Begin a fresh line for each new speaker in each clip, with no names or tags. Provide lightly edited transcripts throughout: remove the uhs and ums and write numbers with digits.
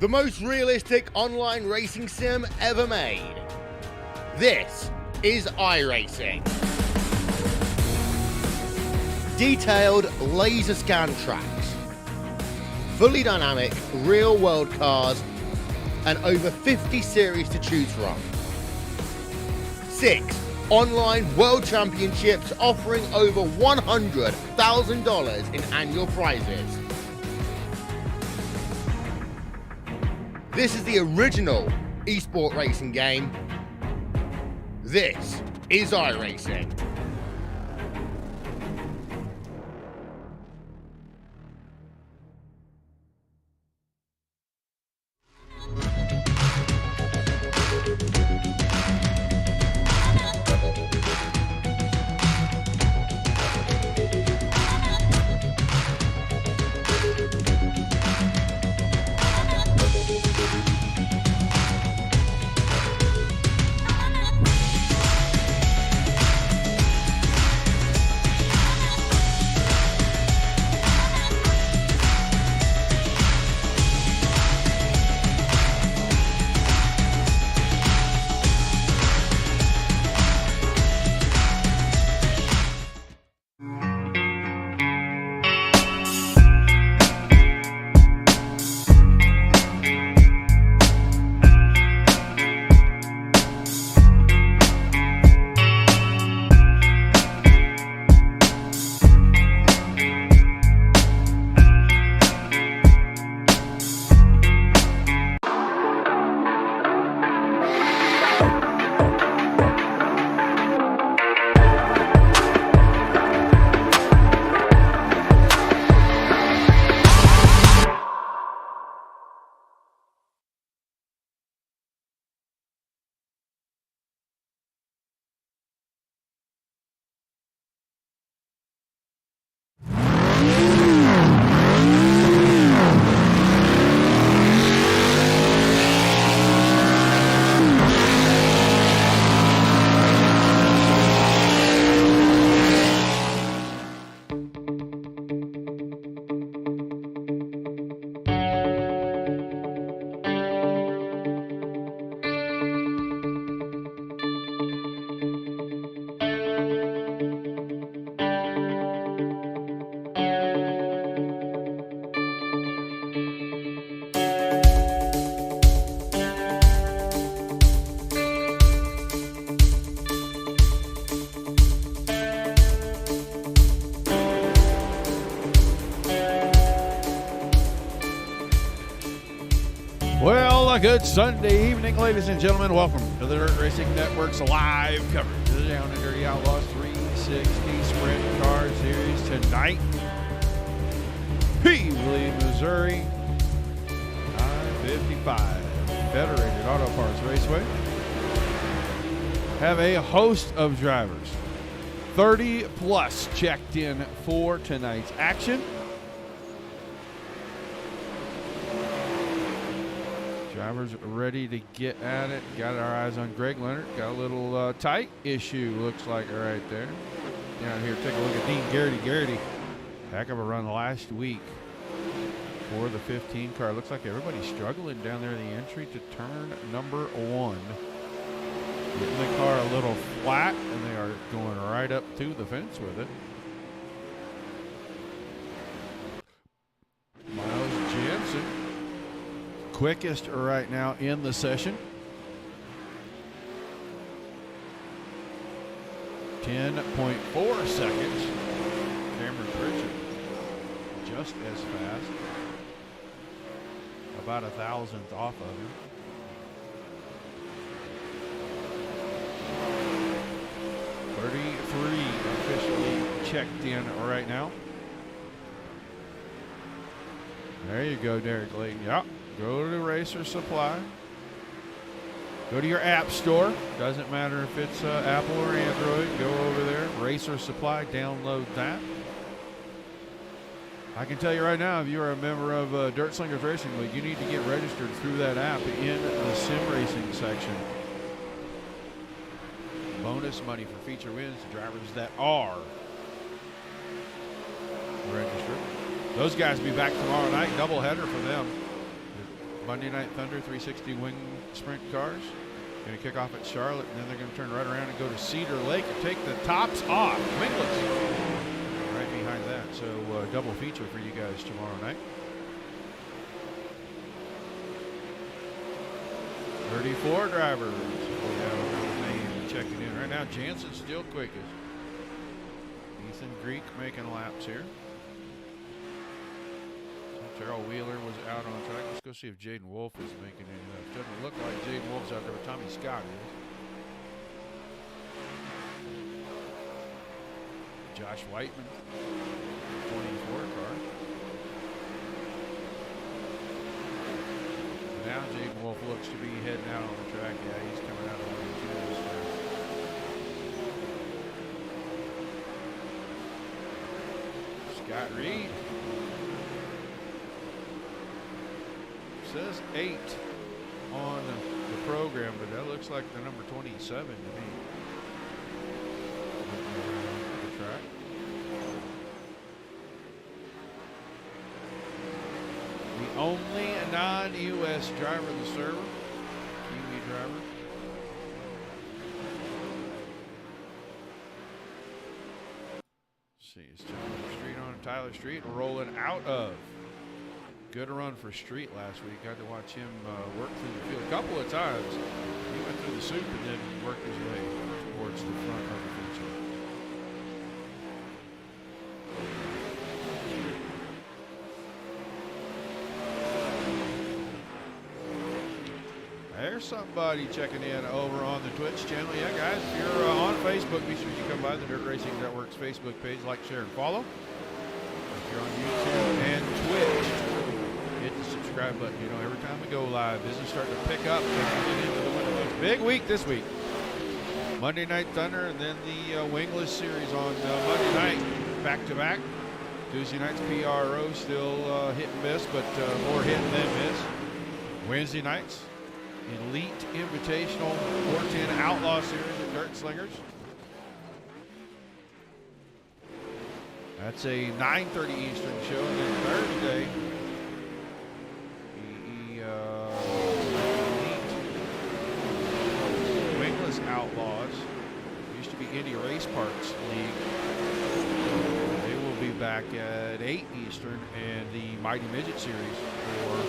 The most realistic online racing sim ever made. This is iRacing. Detailed laser scan tracks, fully dynamic real world cars, and over 50 series to choose from. 6 online world championships offering over $100,000 in annual prizes. This is the original esport racing game. This is iRacing.
a good Sunday evening, ladies and gentlemen. Welcome to the Dirt Racing Network's live coverage of the Down and Dirty Outlaws 360 Sprint Car Series tonight. Peabody, Missouri, I55 Federated Auto Parts Raceway. Have a host of drivers, 30 plus, checked in for tonight's action. Drivers ready to get at it. Got our eyes on Greg Leonard. Got a little tight issue, looks like, right there. Down here, take a look at Dean Garrity. Heck of a run last week for the 15 car. Looks like everybody's struggling down there in the entry to turn number 1. Getting the car a little flat, and they are going right up to the fence with it. Miles Jansen, quickest right now in the session. 10.4 seconds. Cameron Pritchett just as fast. About a thousandth off of him. .33 officially checked in right now. There you go, Derek Layton. Yep. Go to Racer Supply. Go to your app store. Doesn't matter if it's Apple or Android. Go over there. Racer Supply. Download that. I can tell you right now, if you are a member of Dirt Slingers Racing League, you need to get registered through that app in the sim racing section. Bonus money for feature wins to drivers that are registered. Those guys will be back tomorrow night. Doubleheader for them. Monday Night Thunder 360 wing sprint cars. Going to kick off at Charlotte, and then they're going to turn right around and go to Cedar Lake and take the tops off. Wingless right behind that. So double feature for you guys tomorrow night. 34 drivers. We have a name checking in right now. Jansen's still quickest. Ethan Greek making laps here. Terrell Wheeler was out on track. Let's go see if Jaden Wolf is making any laps. Doesn't look like Jaden Wolf's out there, but Tommy Scott is. Josh Whiteman, 24 car. Now Jaden Wolf looks to be heading out on the track. Yeah, he's coming out of the way too. Scott Reed. Says 8 on the program, but that looks like the number 27 to me. The track. The only non-U.S. driver of the server, Kiwi driver. Let's see, it's Street on Tyler Street, rolling out of. Good run for Street last week. Got to watch him work through the field a couple of times. He went through the soup and then worked his way towards the front of the feature. There's somebody checking in over on the Twitch channel. Yeah, guys, if you're on Facebook, be sure you come by the Dirt Racing Network's Facebook page, like, share, and follow. If you're on YouTube and Twitch, hit the subscribe button. You know, every time we go live, business starting to pick up. Into the windows. Big week this week. Monday Night Thunder, and then the Wingless Series on Monday night, back to back. Tuesday night's PRO still hit and miss, but more hit than miss. Wednesday nights, Elite Invitational 410 Outlaw Series at Dirt Slingers. That's a 9:30 Eastern show, and then Thursday, Wingless Outlaws, used to be Indy Race Parts League. They will be back at 8 Eastern, and the Mighty Midget Series for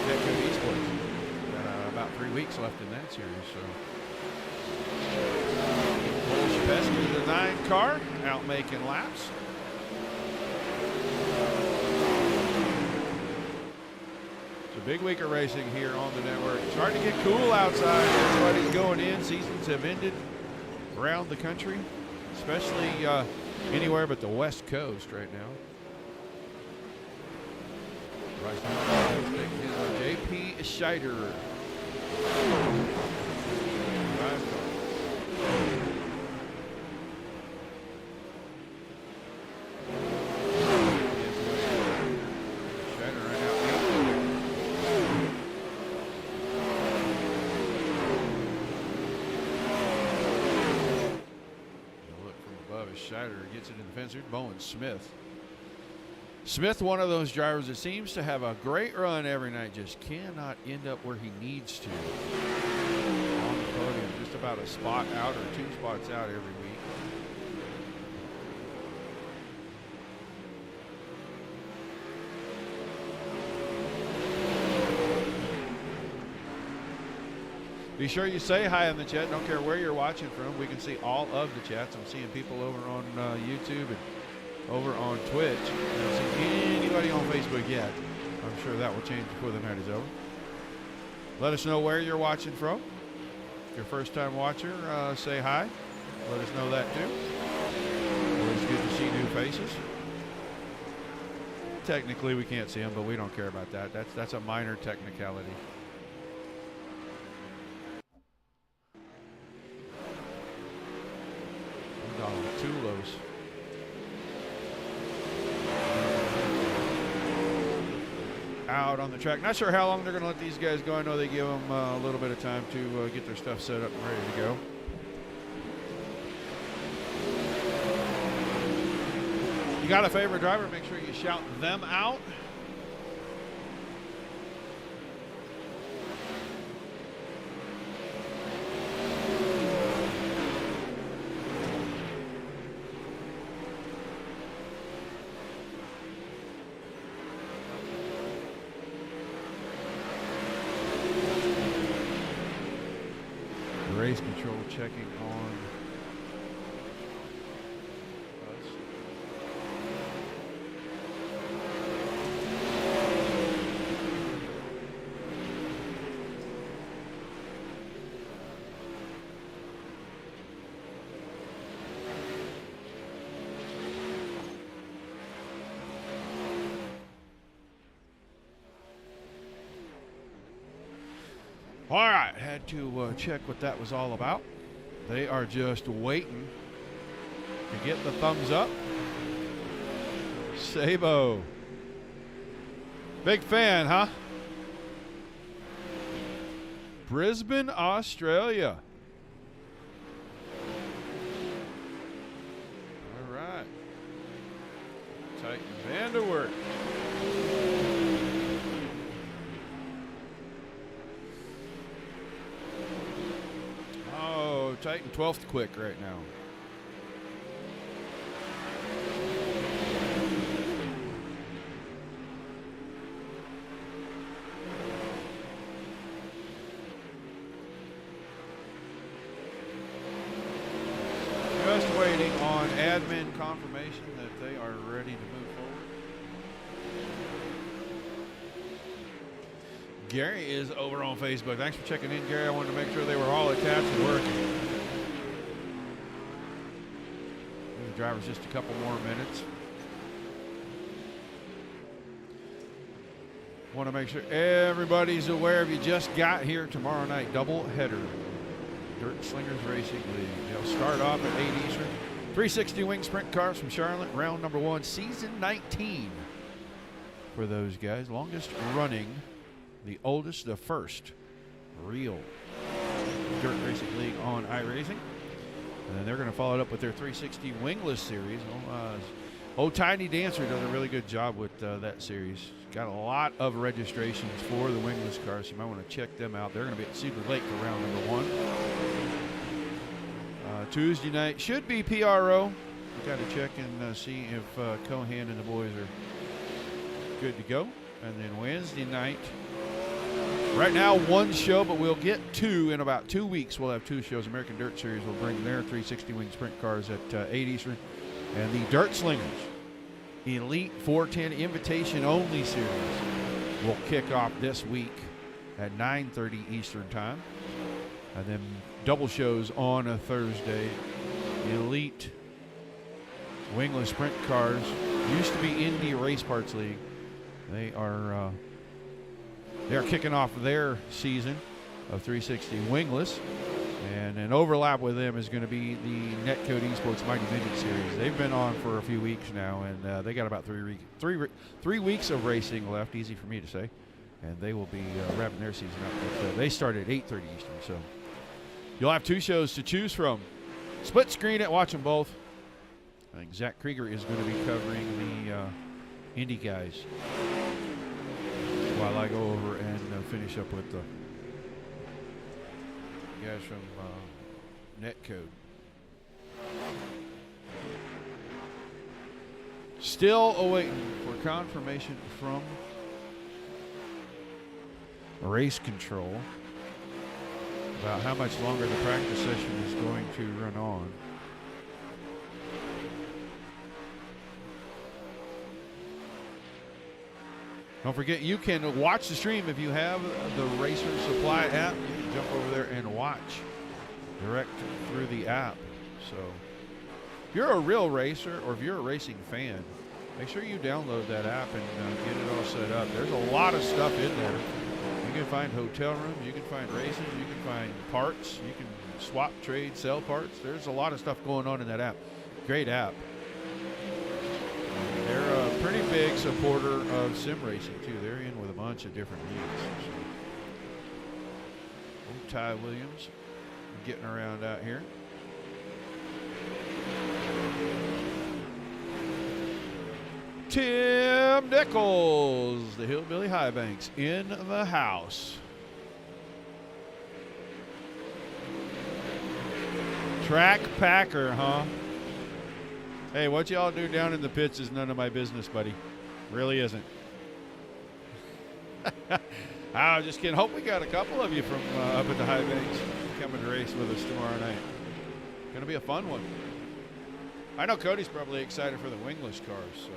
Petco Esports. Got about 3 weeks left in that series. So, Cole Shapesky, the 9 car, out making laps. Big week of racing here on the network. It's starting to get cool outside. Everybody's going in. Seasons have ended around the country, especially anywhere but the West Coast right now. J.P. Scheider. Scheider gets it in the fence. Here's Bowen Smith. Smith, one of those drivers that seems to have a great run every night, just cannot end up where he needs to. On the podium, just about a spot out or 2 spots out every week. Be sure you say hi in the chat. Don't care where you're watching from. We can see all of the chats. I'm seeing people over on YouTube and over on Twitch. I haven't seen anybody on Facebook yet. I'm sure that will change before the night is over. Let us know where you're watching from. If you're a first-time watcher, say hi. Let us know that too. Always good to see new faces. Technically, we can't see them, but we don't care about that. That's a minor technicality. Tulos. Out on the track. Not sure how long they're going to let these guys go. I know they give them a little bit of time to get their stuff set up and ready to go. You got a favorite driver, make sure you shout them out. Race control checking on us. All right, had to check what that was all about. They are just waiting to get the thumbs up. Sabo. Big fan, huh? Brisbane, Australia. All right. Titan Vanderwerk. Titan 12th quick right now. Just waiting on admin confirmation that they are ready to move forward. Gary is over on Facebook. Thanks for checking in, Gary. I wanted to make sure they were all attached and working. The driver's just a couple more minutes. Want to make sure everybody's aware if you just got here tomorrow night, double header. Dirt Slingers Racing League. They'll start off at 8 Eastern. 360 wing sprint cars from Charlotte, round number 1, season 19 for those guys. Longest running, the oldest, the first real Dirt Racing League on iRacing. And then they're going to follow it up with their 360 wingless series. Old Tiny Dancer does a really good job with that series. Got a lot of registrations for the wingless cars, so you might want to check them out. They're going to be at Cedar Lake for round number 1. Tuesday night should be PRO. We got to check and see if Cohan and the boys are good to go. And then Wednesday night, right now 1 show, but we'll get 2 in about 2 weeks. We'll have 2 shows. American Dirt Series will bring their 360 wing sprint cars at 8 Eastern. And the Dirt Slingers Elite 410 Invitation Only Series will kick off this week at 9:30 Eastern time. And then double shows on a Thursday. The Elite Wingless Sprint Cars, used to be Indy Race Parts League. They are kicking off their season of 360 wingless, and an overlap with them is going to be the Netcode Esports Mighty Midget Series. They've been on for a few weeks now, and they got about three weeks of racing left. Easy for me to say, and they will be wrapping their season up. But, they start at 8:30 Eastern, so you'll have 2 shows to choose from. Split screen it, watch them both. I think Zach Krieger is going to be covering the Indy guys while I go over and finish up with the guys from Netcode. Still awaiting for confirmation from race control about how much longer the practice session is going to run on. Don't forget, you can watch the stream if you have the Racer Supply app. You can jump over there and watch direct through the app. So if you're a real racer or if you're a racing fan, make sure you download that app and get it all set up. There's a lot of stuff in there. You can find hotel rooms, you can find races, you can find parts, you can swap, trade, sell parts. There's a lot of stuff going on in that app. Great app. They're a pretty big supporter of sim racing too. They're in with a bunch of different leagues. Old Ty Williams getting around out here. Tim Nichols, the Hillbilly High Banks, in the house. Track Packer, huh? Hey, what y'all do down in the pits is none of my business, buddy. Really isn't. I just kidding. Hope we got a couple of you from up at the High Banks coming to race with us tomorrow night. Going to be a fun one. I know Cody's probably excited for the wingless cars. So.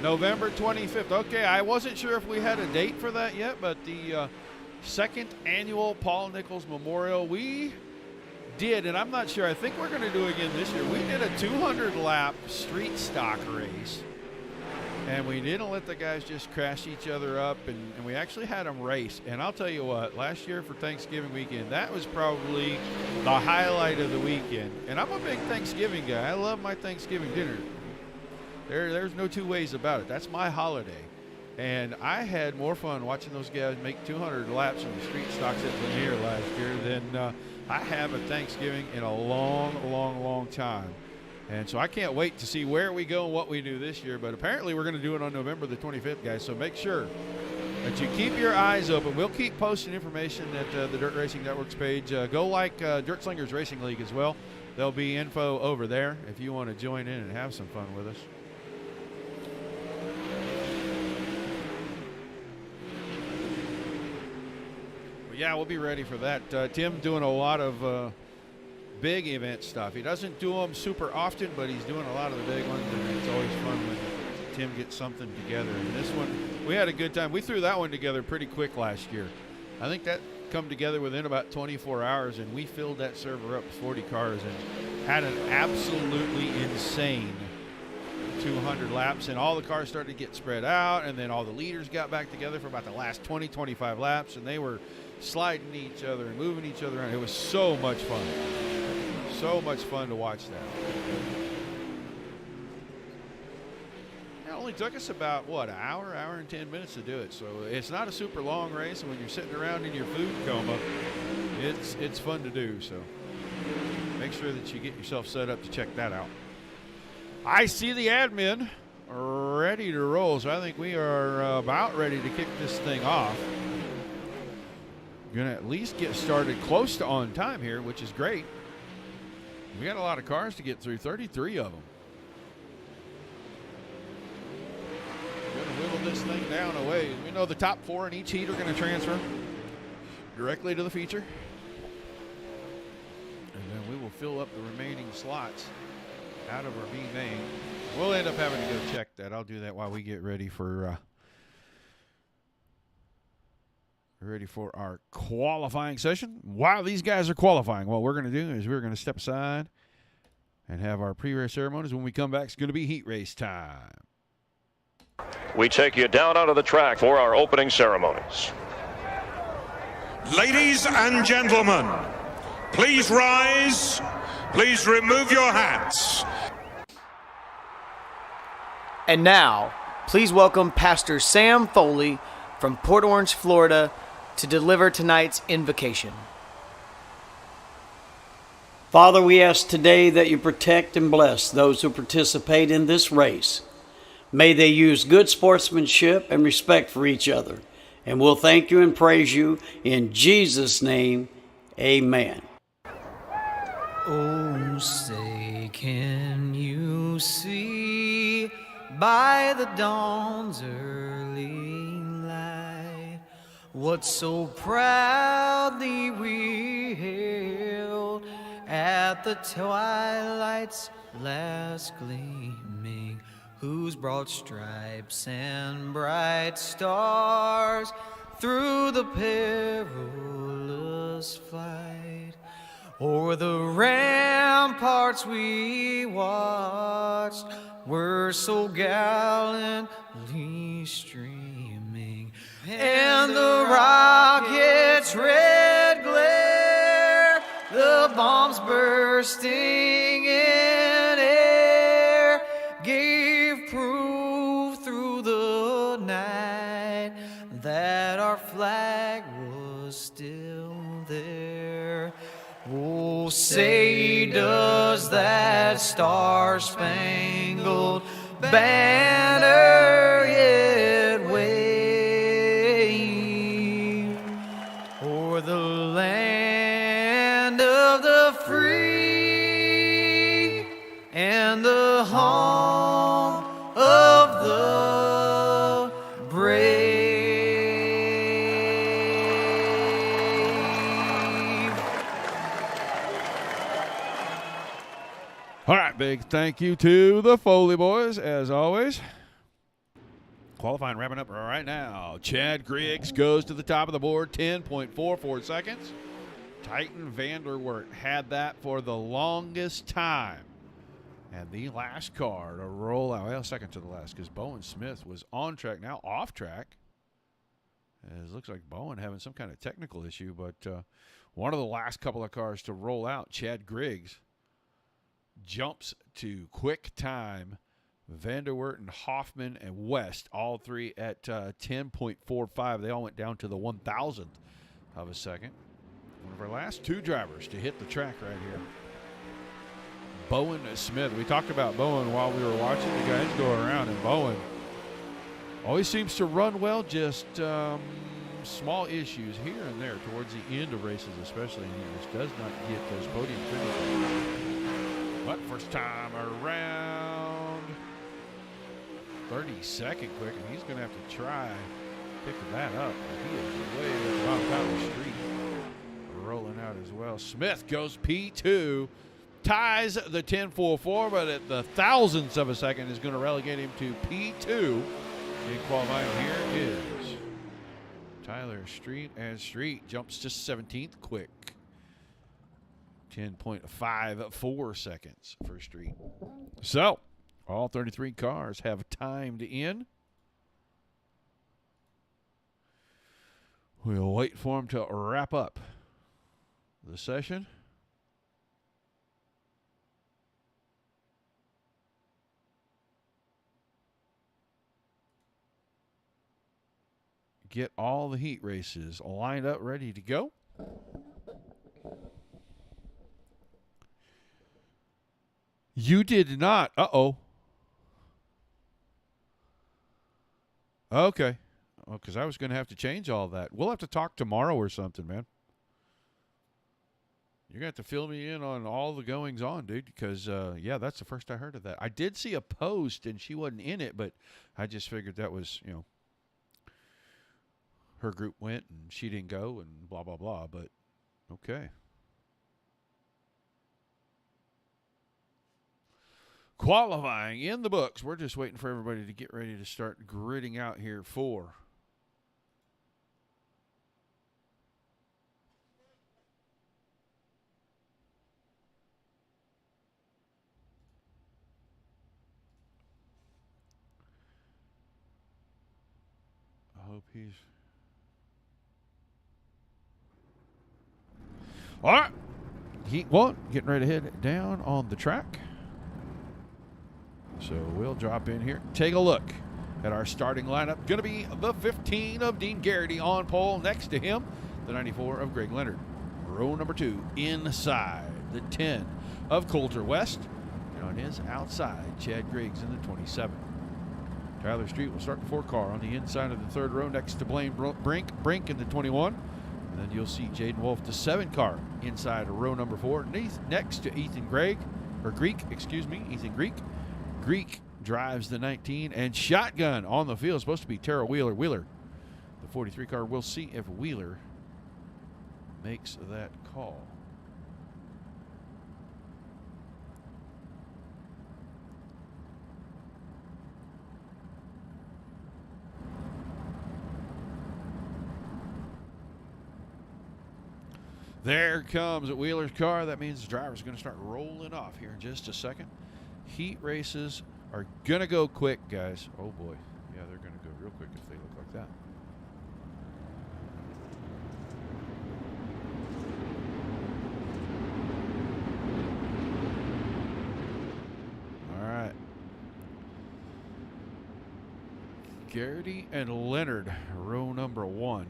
November 25th. Okay, I wasn't sure if we had a date for that yet, but the second annual Paul Nichols Memorial, we did, and I'm not sure, I think we're going to do it again this year. We did a 200-lap street stock race, and we didn't let the guys just crash each other up, and we actually had them race. And I'll tell you what, last year for Thanksgiving weekend, that was probably the highlight of the weekend. And I'm a big Thanksgiving guy. I love my Thanksgiving dinner. There's no two ways about it. That's my holiday. And I had more fun watching those guys make 200 laps in the street stocks at Lanier last year than I have at Thanksgiving in a long, long, long time. And so I can't wait to see where we go and what we do this year. But apparently we're going to do it on November the 25th, guys. So make sure that you keep your eyes open. We'll keep posting information at the Dirt Racing Network's page. Go like Dirt Slingers Racing League as well. There'll be info over there if you want to join in and have some fun with us. Yeah, we'll be ready for that. Tim doing a lot of big event stuff. He doesn't do them super often, but he's doing a lot of the big ones, and it's always fun when Tim gets something together. And this one, we had a good time. We threw that one together pretty quick last year. I think that come together within about 24 hours, and we filled that server up with 40 cars and had an absolutely insane 200 laps, and all the cars started to get spread out, and then all the leaders got back together for about the last 20, 25 laps, and they were sliding each other and moving each other around. It was so much fun. So much fun to watch that. It only took us about, what, an hour and 10 minutes to do it. So it's not a super long race, and when you're sitting around in your food coma, it's fun to do. So make sure that you get yourself set up to check that out. I see the admin ready to roll, so I think we are about ready to kick this thing off. Going to at least get started close to on time here, which is great. We got a lot of cars to get through, 33 of them. Going to whittle this thing down a ways. We know the top 4 in each heat are going to transfer directly to the feature. And then we will fill up the remaining slots out of our B main. We'll end up having to go check that. I'll do that while we get ready for our qualifying session. While these guys are qualifying, what we're going to do is we're going to step aside and have our pre-race ceremonies. When we come back, it's going to be heat race time.
We take you down onto the track for our opening ceremonies.
Ladies and gentlemen, please rise. Please remove your hats.
And now, please welcome Pastor Sam Foley from Port Orange, Florida, to deliver tonight's invocation.
Father, we ask today that you protect and bless those who participate in this race. May they use good sportsmanship and respect for each other. And we'll thank you and praise you in Jesus' name. Amen.
Oh, say, can you see by the dawn's early light what so proudly we hailed at the twilight's last gleaming, whose broad stripes and bright stars through the perilous fight o'er the ramparts we watched were so gallantly streaming, and the rocket's red glare, the bombs bursting in air, gave proof through the night that our flag was still there. Oh, say does that star-spangled banner yet wave o'er the land of the free and the home of the brave?
All right, big thank you to the Foley boys, as always. Qualifying wrapping up right now. Chad Griggs goes to the top of the board, 10.44 seconds. Titan Vanderwert had that for the longest time. And the last car to roll out, well, second to the last, because Bowen Smith was on track, now off track. It looks like Bowen having some kind of technical issue, but one of the last couple of cars to roll out, Chad Griggs, jumps to quick time. Vanderwert and Hoffman and West, all three at 10.45. They all went down to the 1,000th of a second. One of our last two drivers to hit the track right here. Bowen Smith. We talked about Bowen while we were watching the guys go around, and Bowen always seems to run well, just small issues here and there towards the end of races especially, and he just does not get those podium finishes. But first time around, 32nd quick, and he's going to have to try picking that up. He is way at the bottom of the street, rolling out as well. Smith goes P2, ties the 10.44, but at the thousandths of a second is going to relegate him to P2 in qualifying. Here is Tyler Street, and Street jumps to 17th quick. 10.54 seconds for Street. So, all 33 cars have timed in. We'll wait for them to wrap up the session. Get all the heat races lined up, ready to go. You did not. Uh-oh. Okay. Oh, because I was going to have to change all that. We'll have to talk tomorrow or something, man. You're going to have to fill me in on all the goings on, dude, because, yeah, that's the first I heard of that. I did see a post, and she wasn't in it, but I just figured that was, you know, her group went, and she didn't go, and blah, blah, blah, but okay. qualifying in the books. We're just waiting for everybody to get ready to start gridding out here for I hope he's all right. Heat 1 getting ready to head down on the track. So we'll drop in here, take a look at our starting lineup. Going to be the 15 of Dean Garrity on pole. Next to him, the 94 of Greg Leonard. Row number 2 inside, the 10 of Coulter West. And on his outside, Chad Griggs in the 27. Tyler Street will start the 4-car on the inside of the 3rd row next to Blaine Brink in the 21. And then you'll see Jaden Wolf, the 7-car inside of row number 4. Next to Ethan Greek. Ethan Greek. Greek drives the 19, and shotgun on the field. Supposed to be Terrell Wheeler. The 43 car. We'll see if Wheeler makes that call. There comes Wheeler's car. That means the driver's going to start rolling off here in just a second. Heat races are going to go quick, guys. Oh, boy. Yeah, they're going to go real quick if they look like that. All right. Garrity and Leonard, row number 1.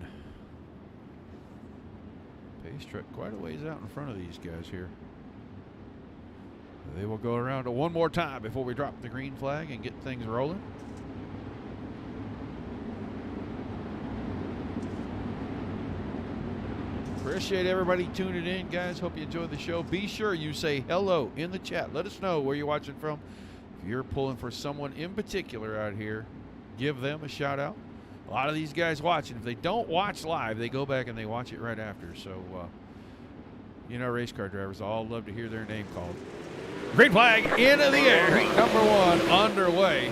Pace truck quite a ways out in front of these guys here. They will go around one more time before we drop the green flag and get things rolling. Appreciate everybody tuning in, guys. Hope you enjoyed the show. Be sure you say hello in the chat. Let us know where you're watching from. If you're pulling for someone in particular out here, give them a shout out. A lot of these guys watching, if they don't watch live, they go back and they watch it right after. So, race car drivers all love to hear their name called. Green flag into the air. Heat number 1 underway.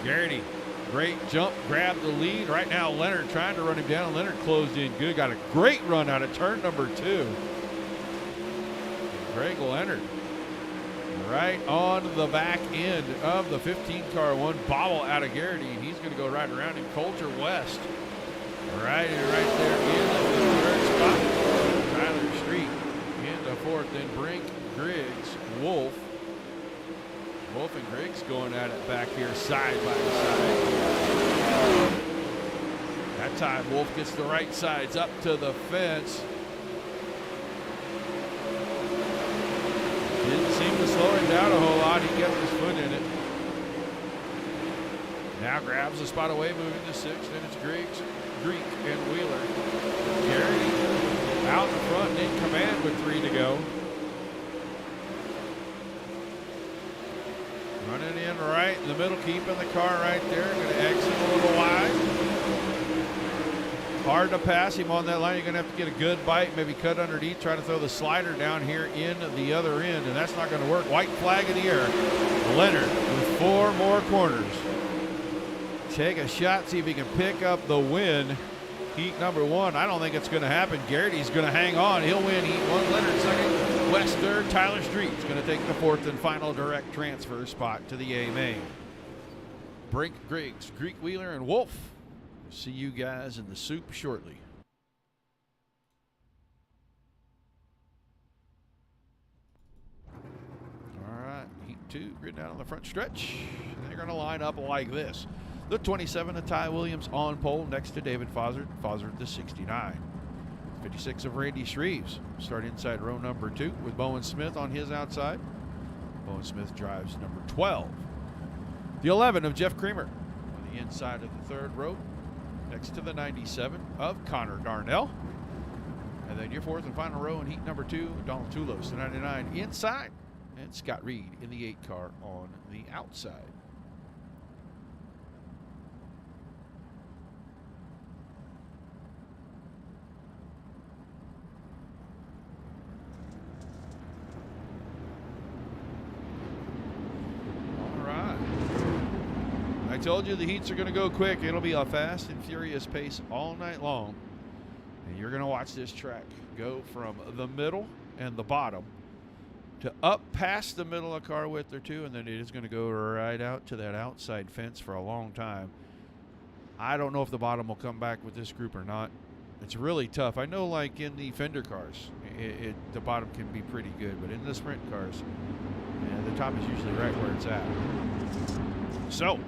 Garrity, great jump, grabbed the lead. Right now, Leonard trying to run him down. Leonard closed in good. Got a great run out of turn number 2. Greg Leonard right on the back end of the 15-car. One bobble out of Garrity, and he's going to go right around him. Coulter West right there in the 3rd spot. Tyler Street in the 4th. Then Brink, Griggs, Wolf. Wolf and Griggs going at it back here side by side. That time Wolf gets the right sides up to the fence. Didn't seem to slow him down a whole lot. He kept his foot in it. Now grabs the spot away, moving to 6th. Then it's Griggs, Greek, and Wheeler. Garrity out in front and in command with 3 to go. Running in right in the middle, keeping the car right there. Going to exit a little wide. Hard to pass him on that line. You're going to have to get a good bite, maybe cut underneath, try to throw the slider down here in the other end, and that's not going to work. White flag in the air. Leonard with 4 more corners. Take a shot, see if he can pick up the win. Heat number 1. I don't think it's going to happen. Garrity's going to hang on. He'll win heat 1. Leonard 2nd. West 3rd. Tyler Street's going to take the 4th and final direct transfer spot to the A main. Brink, Griggs, Greek, Wheeler, and Wolf. See you guys in the soup shortly. All right, heat 2, grid out on the front stretch. They're going to line up like this. The 27 of Ty Williams on pole next to David Fozzard. Fozzard the 69. 56 of Randy Shreves. Start inside row number 2 with Bowen Smith on his outside. Bowen Smith drives number 12. The 11 of Jeff Creamer on the inside of the 3rd row, next to the 97 of Connor Darnell. And then your 4th and final row in heat number 2, Donald Tulos, the 99 inside, and Scott Reed in the 8 car on the outside. I told you the heats are going to go quick. It'll be a fast and furious pace all night long. And you're going to watch this track go from the middle and the bottom to up past the middle of car width or two, and then it is going to go right out to that outside fence for a long time. I don't know if the bottom will come back with this group or not. It's really tough. I know, like in the fender cars, the bottom can be pretty good, but in the sprint cars, the top is usually right where it's at. So,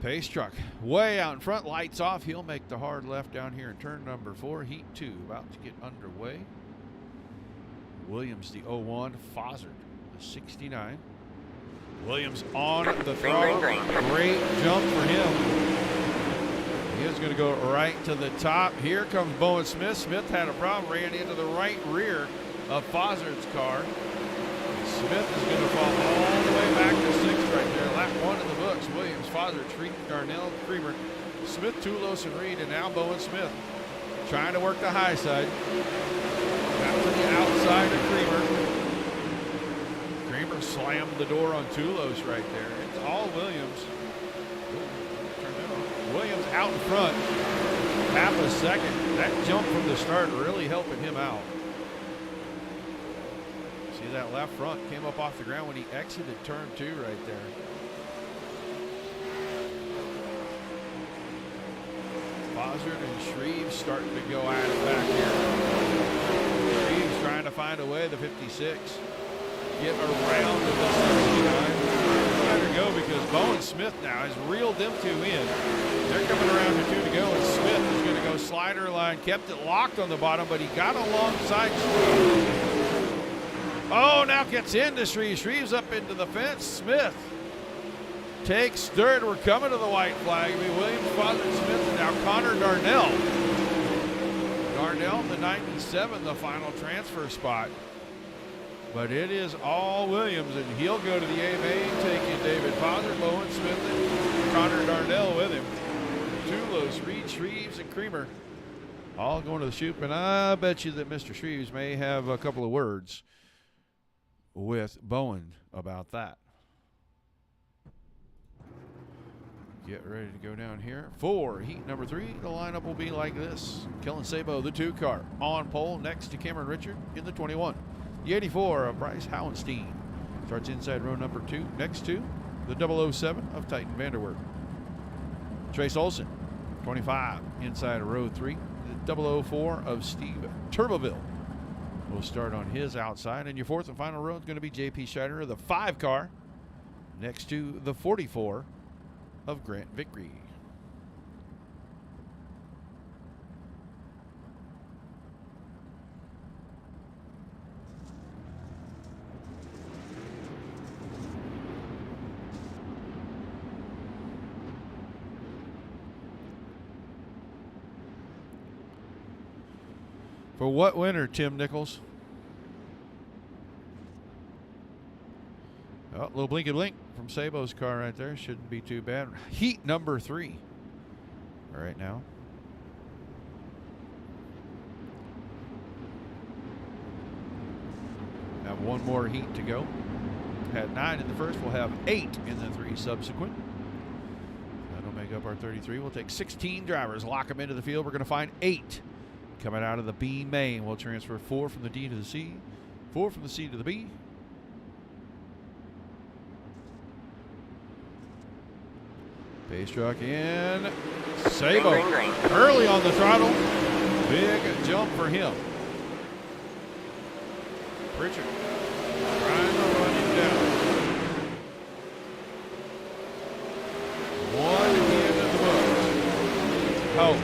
pace truck way out in front, lights off. He'll make the hard left down here in turn number 4, heat 2, about to get underway. Williams, the 01, Fozzard, the 69. Williams on the throttle. Great jump for him. He is going to go right to the top. Here comes Bowen Smith. Smith had a problem, ran into the right rear of Fozzard's car. Smith is going to fall all the way back to 6th right there. Lap 1 in the books. Williams, Fozzard, Treat, Darnell, Creamer, Smith, Toulos, and Reed, and now Bowen Smith trying to work the high side. Out to the outside of Creamer. Creamer slammed the door on Toulos right there. It's all Williams. Williams out in front, half a second. That jump from the start really helping him out. See that left front came up off the ground when he exited turn 2 right there. Fozzard and Shreve starting to go at it back here. Shreve's trying to find a way, the 56. Get around to the 69. Better go because Bowen Smith now has reeled them 2 in. They're coming around to 2 to go, and Smith is going to go slider line. Kept it locked on the bottom, but he got alongside Shreve. Oh, now gets into Shreve. Shreve's up into the fence. Smith takes 3rd. We're coming to the white flag. It'll be Williams, Fozzard, Smith, and now Connor Darnell. Darnell, the 97, the final transfer spot. But it is all Williams, and he'll go to the A main, taking David Fozzard, Bowen Smith, and Connor Darnell with him. Toulos, Reed, Shreves, and Creamer all going to the chute, and I bet you that Mr. Shreves may have a couple of words with Bowen about that. Get ready to go down here. 4, heat number 3, the lineup will be like this. Kellen Sabo, the 2 car, on pole next to Cameron Richard in the 21. The 84 of Bryce Howenstein starts inside row number 2, next to the 007 of Titan Vanderwerf. Trace Olson, 25, inside of row 3. The 004 of Steve Turboville will start on his outside. And your 4th and final row is going to be J.P. Scheider of the 5 car, next to the 44 of Grant Vickery. For what winner, Tim Nichols? Oh, a little blinky blink from Sabo's car right there. Shouldn't be too bad. Heat number 3 right now. Have 1 more heat to go. Had 9 in the first. We'll have 8 in the 3 subsequent. That'll make up our 33. We'll take 16 drivers, lock them into the field. We're going to find 8 coming out of the B main. We'll transfer 4 from the D to the C, 4 from the C to the B. Pace truck in. Sabo early on the throttle. Big jump for him. Pritchard trying to run him down. 1 in the books. Oh.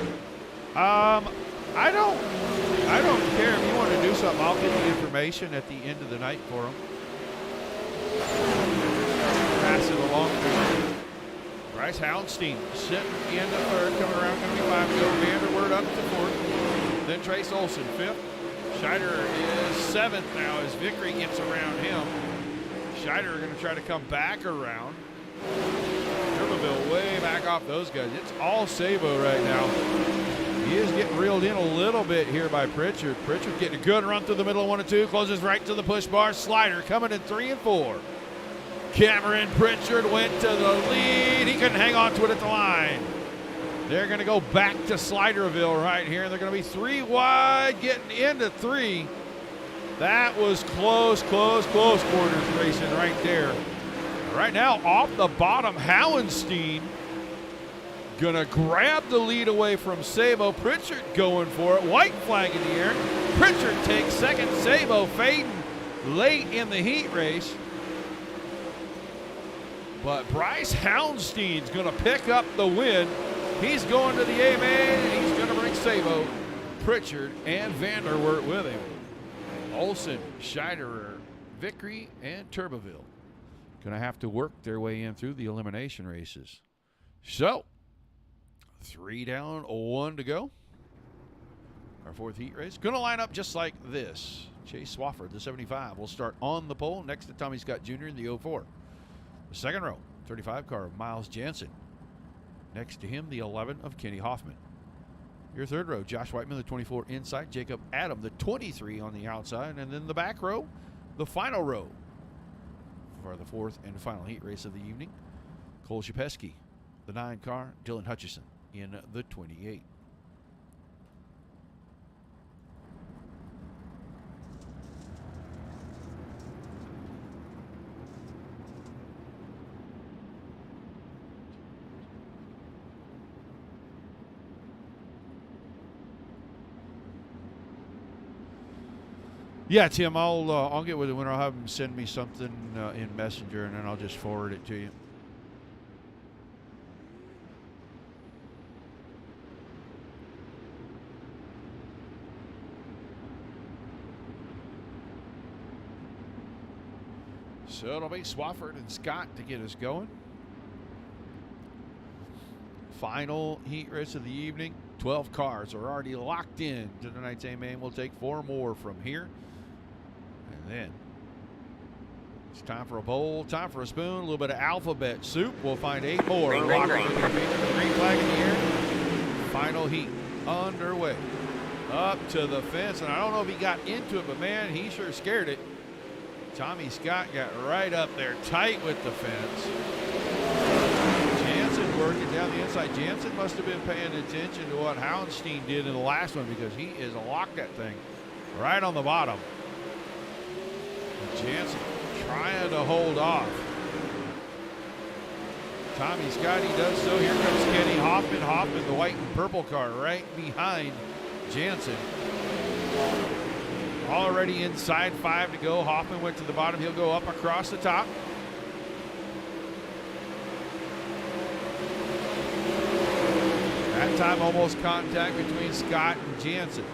I don't care if you want to do something. I'll get the information at the end of the night for them. Pass it along to Bryce Howenstein sitting in the 3rd, coming around, going to be 5 to go. Vanderwert up to 4th. Then Trace Olson 5th. Scheider is 7th now as Vickery gets around him. Scheider are going to try to come back around. Turboville way back off those guys. It's all Sabo right now. He is getting reeled in a little bit here by Pritchard. Pritchard getting a good run through the middle of 1 and 2. Closes right to the push bar. Slider coming in 3 and 4. Cameron Pritchard went to the lead. He couldn't hang on to it at the line. They're going to go back to Sliderville right here. They're going to be 3 wide, getting into 3. That was close quarters racing right there. Right now, off the bottom, Hallenstein going to grab the lead away from Sabo. Pritchard going for it. White flag in the air. Pritchard takes second. Sabo fading late in the heat race. But Bryce Hallenstein's going to pick up the win. He's going to the A-main, and he's going to bring Sabo, Pritchard, and Vanderwert with him. Olson, Scheiderer, Vickery, and Turbeville going to have to work their way in through the elimination races. So, 3 down, 1 to go. Our 4th heat race. Going to line up just like this. Chase Swafford, the 75, will start on the pole next to Tommy Scott Jr. in the 04. The second row, 35 car of Miles Jansen. Next to him, the 11 of Kenny Hoffman. Your third row, Josh Whiteman, the 24 inside. Jacob Adam, the 23 on the outside. And then the back row, the final row for the 4th and final heat race of the evening. Cole Shapesky, the 9 car. Dylan Hutchison in the 28. Yeah, Tim, I'll get with the winner. I'll have him send me something in Messenger, and then I'll just forward it to you. So it'll be Swafford and Scott to get us going. Final heat race of the evening. 12 cars are already locked in to tonight's A-main. We'll take 4 more from here. And then it's time for a bowl, time for a spoon, a little bit of alphabet soup. We'll find 8 more.
Ring, ring, ring.
Green flag in the air. Final heat underway. Up to the fence, and I don't know if he got into it, but man, he sure scared it. Tommy Scott got right up there, tight with the fence. Jansen working down the inside. Jansen must have been paying attention to what Hallenstein did in the last one, because he is locked that thing right on the bottom. Jansen trying to hold off. Tommy Scott, he does so. Here comes Kenny Hoffman. Hoffman, the white and purple car, right behind Jansen. Already inside 5 to go. Hoffman went to the bottom. He'll go up across the top. That time almost contact between Scott and Jansen.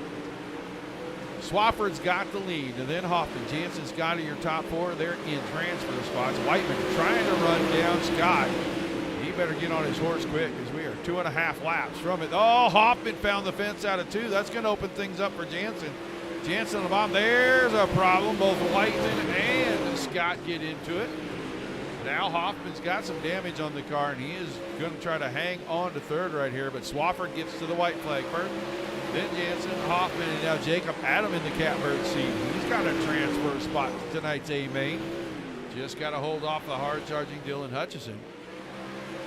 Swafford's got the lead, and then Hoffman. Jansen's got to your top 4. They're in transfer spots. Whiteman trying to run down Scott. He better get on his horse quick, because we are 2.5 laps from it. Oh, Hoffman found the fence out of 2. That's going to open things up for Jansen. Jansen on the bottom. There's a problem. Both Whiteman and Scott get into it. Now Hoffman's got some damage on the car, and he is going to try to hang on to 3rd right here, but Swafford gets to the white flag first. Then Jansen, Hoffman, and now Jacob Adam in the catbird seat. He's got a transfer spot to tonight's A-main. Just got to hold off the hard-charging Dylan Hutchison.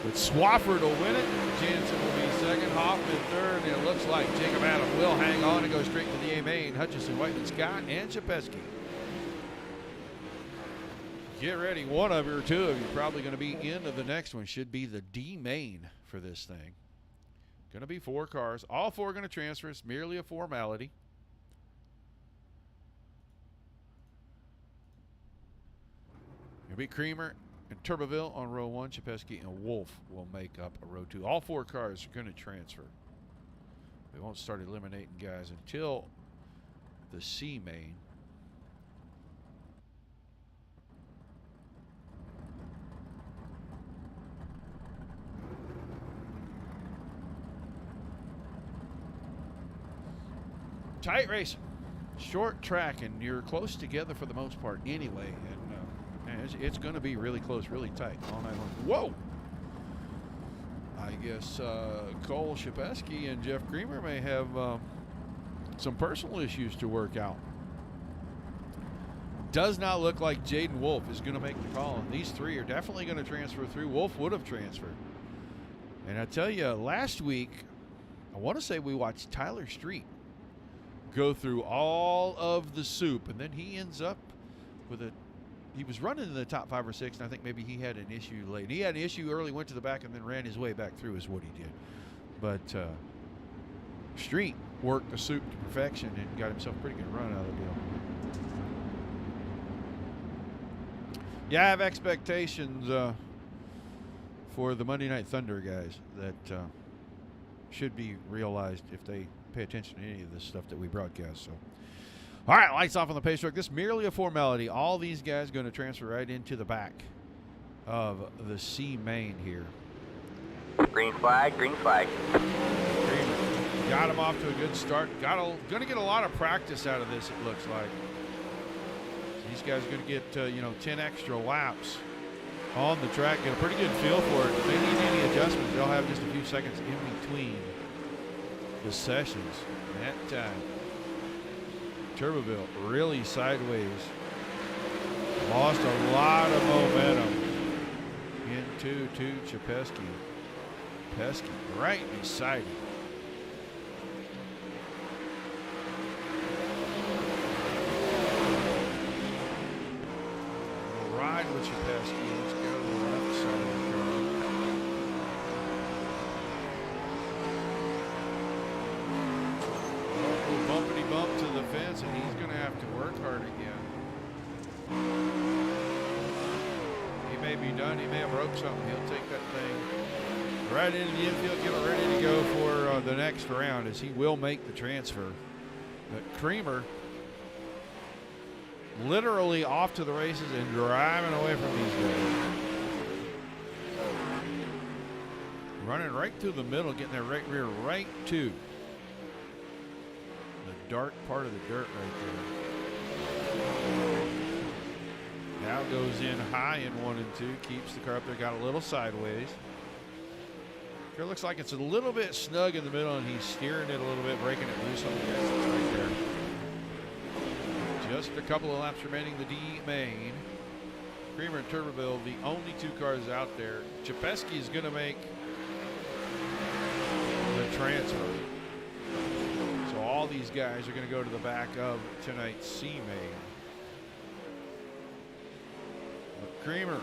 But Swafford will win it. Jansen will be 2nd, Hoffman 3rd, and it looks like Jacob Adam will hang on and go straight to the A-main. Hutchison, Whiteman, Scott, and Shapesky. Get ready. One of you or 2 of you probably going to be into the next one. Should be the D-main for this thing. Going to be 4 cars. All 4 going to transfer. It's merely a formality. It'll be Creamer and Turbeville on row 1. Shapesky and Wolf will make up a row 2. All 4 cars are going to transfer. We won't start eliminating guys until the C main. Tight race, short track, and you're close together for the most part anyway. And it's going to be really close, really tight all night long. Whoa! I guess Cole Shapesky and Jeff Creamer may have some personal issues to work out. does not look like Jaden Wolf is going to make the call. And these three are definitely going to transfer through. Wolf would have transferred. And I tell you, last week, I want to say we watched Tyler Street go through all of the soup, and then he ends up with he was running in the top 5 or 6, and I think maybe he had an issue late. He had an issue early, went to the back, and then ran his way back through is what he did. But Street worked the soup to perfection and got himself a pretty good run out of the deal. Yeah, I have expectations for the Monday Night Thunder guys that should be realized if they pay attention to any of this stuff that we broadcast. So, all right, lights off on the pace truck. This is merely a formality. All these guys going to transfer right into the back of the C main here.
Green flag, green flag.
Got him off to a good start. Going to get a lot of practice out of this, it looks like. These guys are going to get 10 extra laps on the track. Get a pretty good feel for it. If they need any adjustments, they'll have just a few seconds in between the sessions. That time, Turboville really sideways. Lost a lot of momentum into Chepesky. Pesky right beside him. We'll ride with Chepesky. Let's go to the left side of the car. Oh, bumpity bump to the fence, and he's going to have to work hard again. He may be done. He may have broke something. He'll take that thing right into the infield, get it ready to go for the next round, as he will make the transfer. But Creamer literally off to the races and driving away from these guys. Running right through the middle, getting their right rear right to the dark part of the dirt right there. Now goes in high in 1 and 2, keeps the car up there, got a little sideways. It looks like it's a little bit snug in the middle, and he's steering it a little bit, breaking it loose on the exits right there. Just a couple of laps remaining, the D main. Creamer and Turboville, the only 2 cars out there. Chepesky is going to make the transfer. So all these guys are going to go to the back of tonight's C main. But Creamer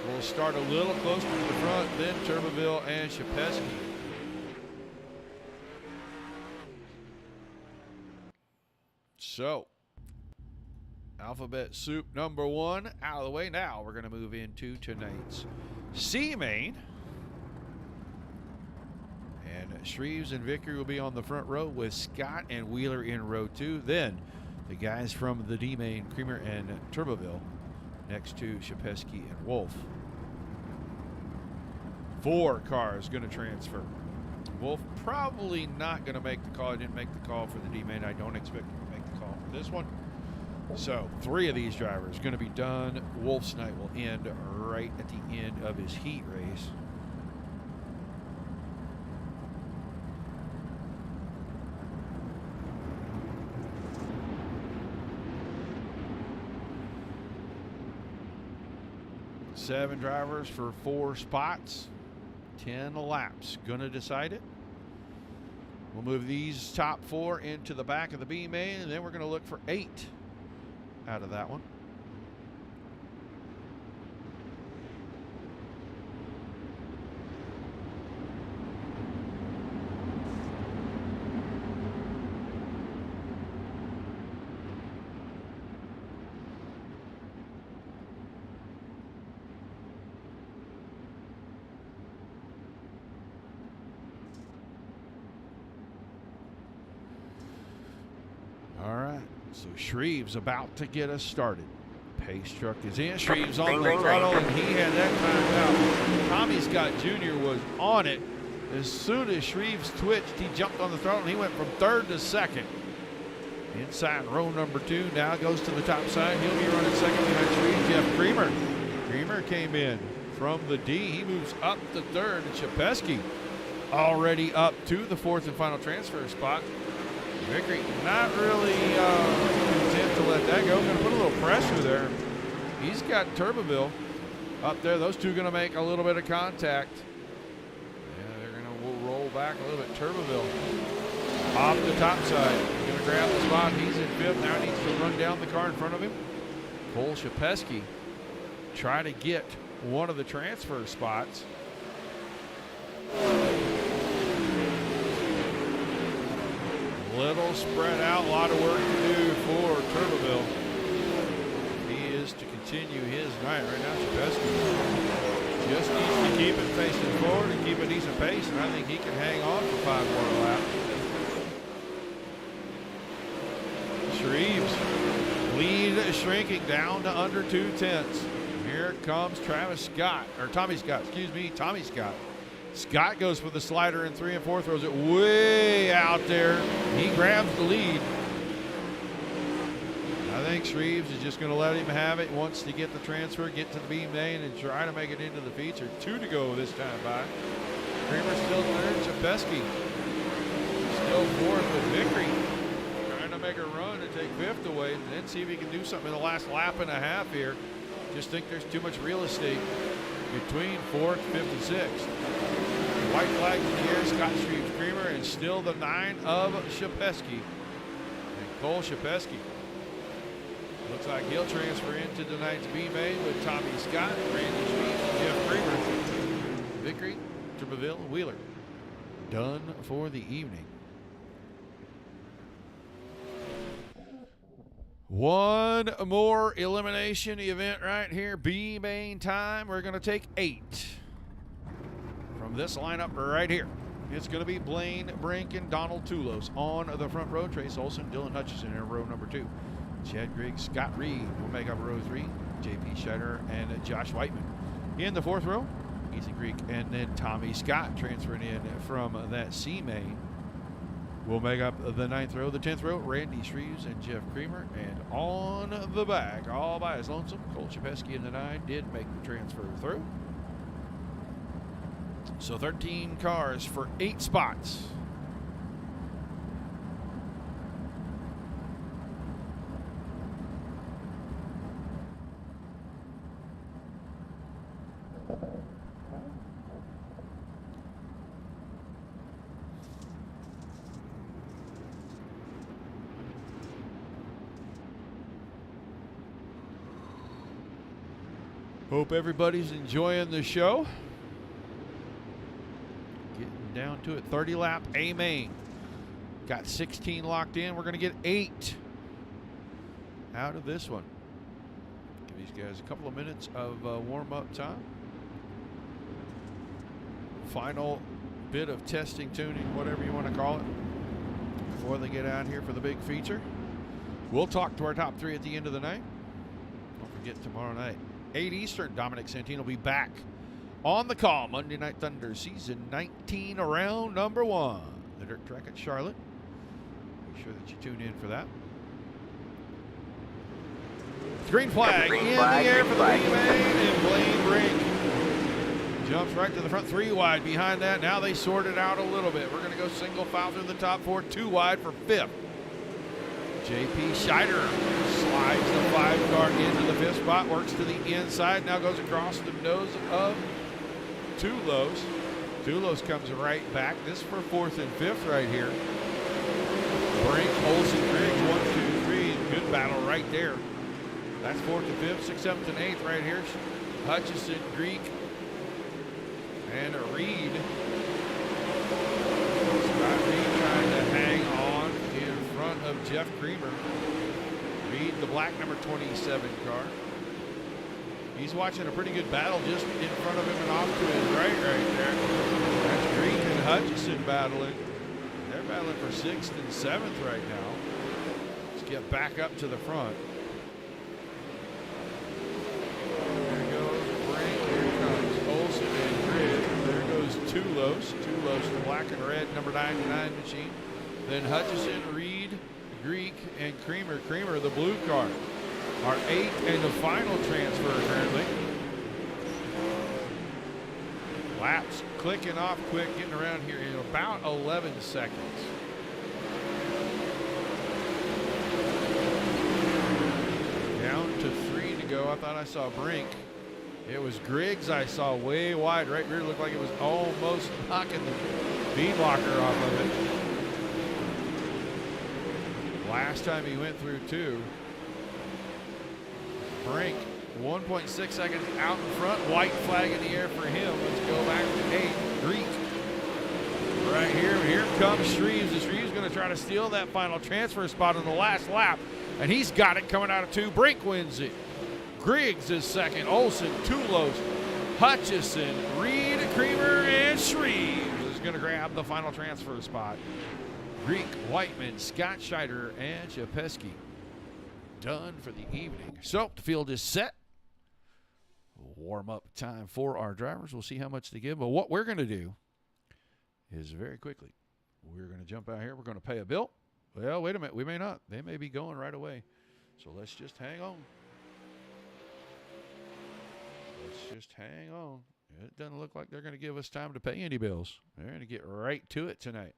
will start a little closer to the front, then Turboville and Chepesky. So, alphabet soup number 1 out of the way. Now we're going to move into tonight's C main. And Shreves and Vickery will be on the front row with Scott and Wheeler in row 2. Then the guys from the D main, Creamer and Turboville, next to Chepesky and Wolf. 4 cars going to transfer. Wolf probably not going to make the call. I didn't make the call for the D main. I don't expect him to make the call for this one. So 3 of these drivers going to be done. Wolf's night will end right at the end of his heat race. Seven drivers for 4 spots, 10 laps. Gonna decide it. We'll move these top 4 into the back of the B main, and then we're gonna look for 8 out of that one. All right, so Shreves about to get us started. Pace truck is in. Shreves on the throttle, and he had that timed out. Tommy Scott Jr. was on it. As soon as Shreves twitched, he jumped on the throttle, and he went from 3rd to 2nd. Inside row number 2, now goes to the top side. He'll be running 2nd behind Shreves. Jeff Creamer. Creamer came in from the D. He moves up to 3rd, and Chepesky already up to the 4th and final transfer spot. Vickery not really content to to let that go. Going to put a little pressure there. He's got Turboville up there. Those two going to make a little bit of contact. Yeah, they're going to roll back a little bit. Turboville off the top side. Going to grab the spot. He's in fifth. Now needs to run down the car in front of him. Cole Shapesky try to get one of the transfer spots. Little spread out, a lot of work to do for Turboville. He is to continue his night right now. Shapesky just needs to keep it facing forward and keep a decent pace, and I think he can hang on for 5 more laps. Shreves lead shrinking down to under 2/10. Here comes Tommy Scott. Scott goes for the slider in 3 and 4, throws it way out there. He grabs the lead. I think Shreves is just going to let him have it. Wants to get the transfer, get to the B main, and try to make it into the feature. 2 to go this time by. Creamer still third. Shapesky still fourth with Vickery. Trying to make a run and take fifth away, and then see if he can do something in the last lap and a half here. Just think there's too much real estate between 4th, 5th, and 6th. White flag in the air, Scott Shreves Creamer, and still the 9 of Shapesky. And Cole Shapesky. Looks like he'll transfer into tonight's B main with Tommy Scott, Randy Shreves, Jeff Creamer, Vickery, Turboville, and Wheeler. Done for the evening. One more elimination event right here. B main time. We're going to take 8 from this lineup right here. It's going to be Blaine Brink and Donald Toulos on the front row. Trace Olson, Dylan Hutchison in row number 2. Chad Griggs, Scott Reed will make up row 3. JP Scheider and Josh Whiteman. In the 4th row, Ethan Greek and then Tommy Scott transferring in from that C main. Will make up the 9th row. The 10th row, Randy Shreves and Jeff Creamer. And on the back, all by his lonesome, Cole Shapesky in the 9 did make the transfer through. So 13 cars for 8 spots. Hope everybody's enjoying the show. Getting down to it. 30 lap A main. Got 16 locked in. We're going to get 8 out of this one. Give these guys a couple of minutes of warm-up time. Final bit of testing, tuning, whatever you want to call it, before they get out here for the big feature. We'll talk to our top 3 at the end of the night. Don't forget tomorrow night, 8 Eastern, Dominic Santino will be back on the call. Monday Night Thunder, season 19, round number 1. The dirt track at Charlotte. Make sure that you tune in for that. Green flag in the air for the B main, and Blaine Brink jumps right to the front, 3 wide behind that. Now they sort it out a little bit. We're going to go single file through the top 4, 2 wide for 5th. JP Scheider slides the 5 car into the 5th spot, works to the inside, now goes across the nose of Toulos. Toulos comes right back. This for 4th and 5th right here. Brink, Olsen, Griggs, 1, 2, 3. Good battle right there. That's 4th and 5th, 6th, 7th, and 8th right here. Hutchison, Greek, and Reed. Scott Reed trying to hang on in front of Jeff Creamer. Reed, the black number 27 car. He's watching a pretty good battle just in front of him and off to his right there. That's Greek and Hutchison battling. They're battling for 6th and 7th right now. Let's get back up to the front. There goes Brink. Here comes Olsen and Grid. There goes Toulos. Toulos, the black and red number 99 machine. Then Hutchison, Reed, Greek, and Creamer. Creamer, the blue car. Our 8th and the final transfer currently. Laps clicking off quick, getting around here in about 11 seconds. ago, I thought I saw Brink. It was Griggs I saw way wide right rear. Looked like it was almost knocking the bead blocker off of it. Last time he went through 2. Brink 1.6 seconds out in front. White flag in the air for him. Let's go back to 8. Greek. Right here. Here comes Shreves. Shreves going to try to steal that final transfer spot in the last lap. And he's got it coming out of 2. Brink wins it. Griggs is second. Olsen, Tulos, Hutchison, Reed, Creamer, and Shreves is going to grab the final transfer spot. Greek, Whiteman, Scott Scheider, and Chapeski done for the evening. So the field is set. Warm up time for our drivers. We'll see how much they give. But what we're going to do is very quickly, we're going to jump out here. We're going to pay a bill. Well, wait a minute. We may not. They may be going right away. So let's just hang on. Let's just hang on. It doesn't look like they're going to give us time to pay any bills. They're going to get right to it tonight.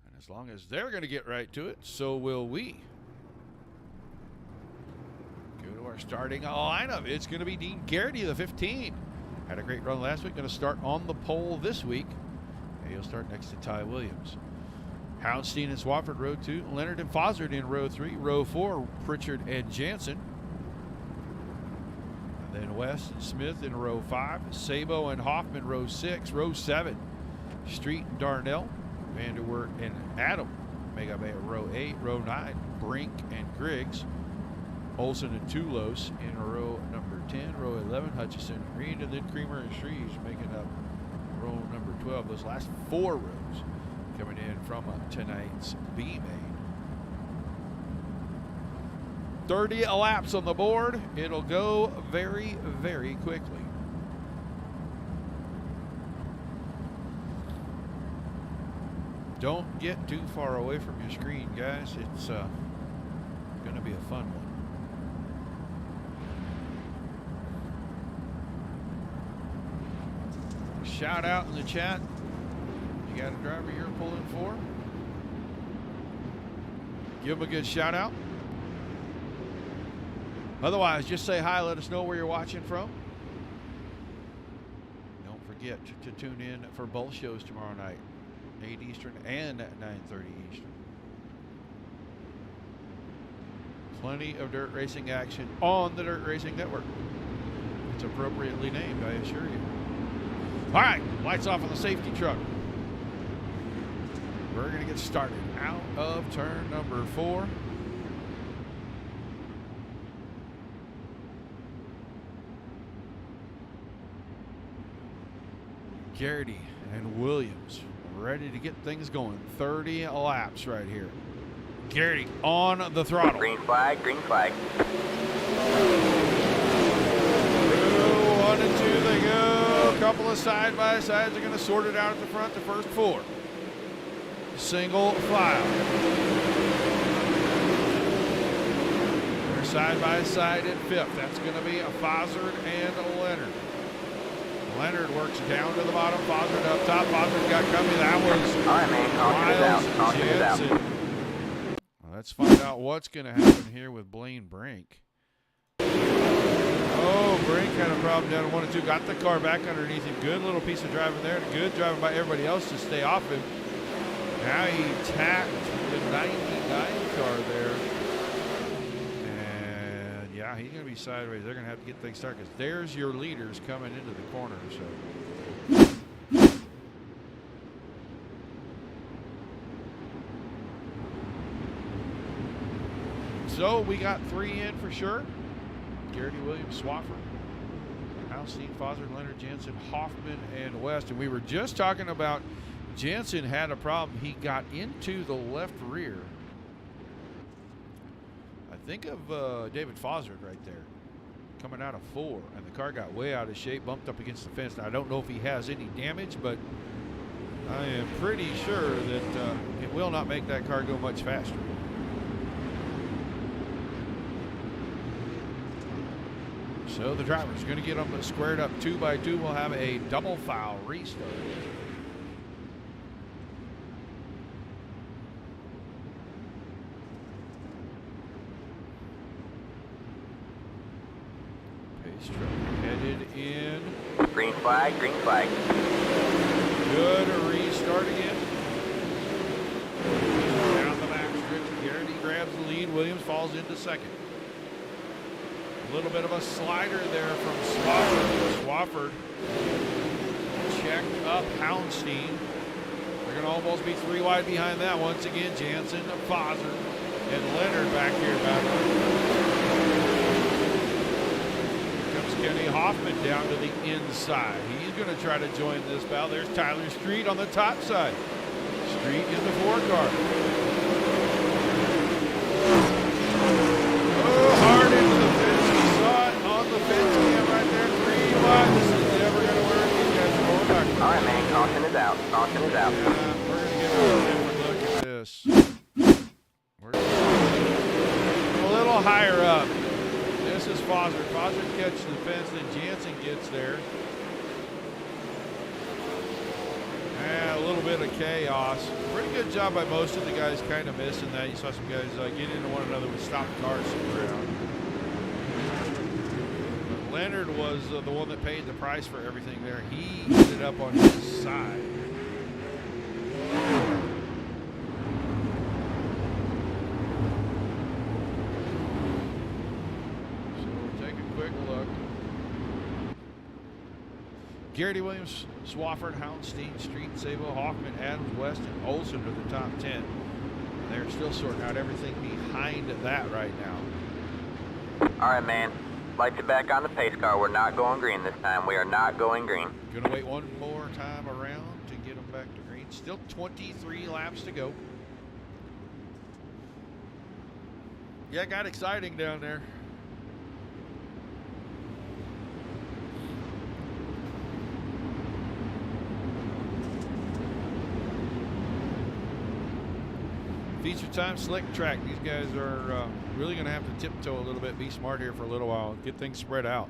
And as long as they're going to get right to it, so will we. Go to our starting lineup. It's going to be Dean Garrity, the 15. Had a great run last week. Going to start on the pole this week. And he'll start next to Ty Williams. Houndstein and Swafford, row 2. Leonard and Fozzard in row 3. Row 4, Pritchard and Jansen. And then West and Smith in row 5. Sabo and Hoffman, row 6. Row 7, Street and Darnell. Vanderwert and Adam. Mega Bay at row 8. Row 9, Brink and Griggs. Olsen and Tulos in row number 10. Row 11, Hutchison, Reed, and then Creamer and Shreves making up row number 12. Those last 4 rows coming in from tonight's B-Main. 30 laps on the board. It'll go very, very quickly. Don't get too far away from your screen, guys. It's going to be a fun one. Shout out in the chat. You got a driver you're pulling for? Give them a good shout out. Otherwise, just say hi. Let us know where you're watching from. Don't forget to tune in for both shows tomorrow night, 8 Eastern and 9:30 Eastern. Plenty of dirt racing action on the Dirt Racing Network. It's appropriately named, I assure you. All right, lights off on the safety truck. We're going to get started out of turn number 4. Garrity and Williams ready to get things going. 30 laps right here. Garrity on the throttle.
Green flag, green flag.
Through 1 and 2 they go. A couple of side-by-sides are going to sort it out at the front, the first 4. Single file. They're side-by-side in 5th. That's going to be a Fozzard and a Leonard. Leonard works down to the bottom. Fozzard up top. Fozzard got company. That was
All right, man. Caution is out.
Jansen. Well, let's find out what's going to happen here with Blaine Brink. Oh, Brink had a problem down in 1 and 2. Got the car back underneath him. Good little piece of driving there. And good driving by everybody else to stay off him. Now he tapped the 99 car there. And yeah, he's going to be sideways. They're going to have to get things started because there's your leaders coming into the corner. So we got 3 in for sure. Garrity, Williams, Swafford, Houndstein, Fozzard, Leonard, Jansen, Hoffman, and West. And we were just talking about Jansen had a problem. He got into the left rear. I think of David Fozzard right there, coming out of 4. And the car got way out of shape, bumped up against the fence. Now, I don't know if he has any damage, but I am pretty sure that it will not make that car go much faster. So the driver's going to get them squared up 2 by 2. We'll have a double foul restart. Pace truck headed in.
Green flag, green flag.
Good restart again. Down the back stretch. Garrity grabs the lead. Williams falls into second. A little bit of a slider there from Swafford. Swafford checked up Houndstein. They're going to almost be 3 wide behind that. Once again, Jansen, Foster, and Leonard back here battling. Kenny Hoffman down to the inside. He's going to try to join this battle. There's Tyler Street on the top side. Street in the 4-car. Oh, hard into the fence. We saw it on the fence cam right there. 3 wide. This is never going to work. These guys are going back.
All right, man. Caution is out. Caution is out.
Yeah, we're going to get a different look at this. We're a little higher up. This is Foster. Foster catches the fence, then Jansen gets there. And a little bit of chaos. Pretty good job by most of the guys kind of missing that. You saw some guys get into one another with stopped cars around. But Leonard was the one that paid the price for everything there. He ended up on his side. Garrity, Williams, Swafford, Houndstein, Street, Sabo, Hoffman, Adams, West, and Olsen are the top 10. They're still sorting out everything behind that right now.
All right, man. Light you back on the pace car. We're not going green this time. We are not going green.
Gonna wait one more time around to get them back to green. Still 23 laps to go. Yeah, it got exciting down there. Feature time, slick track. These guys are really going to have to tiptoe a little bit, be smart here for a little while, get things spread out.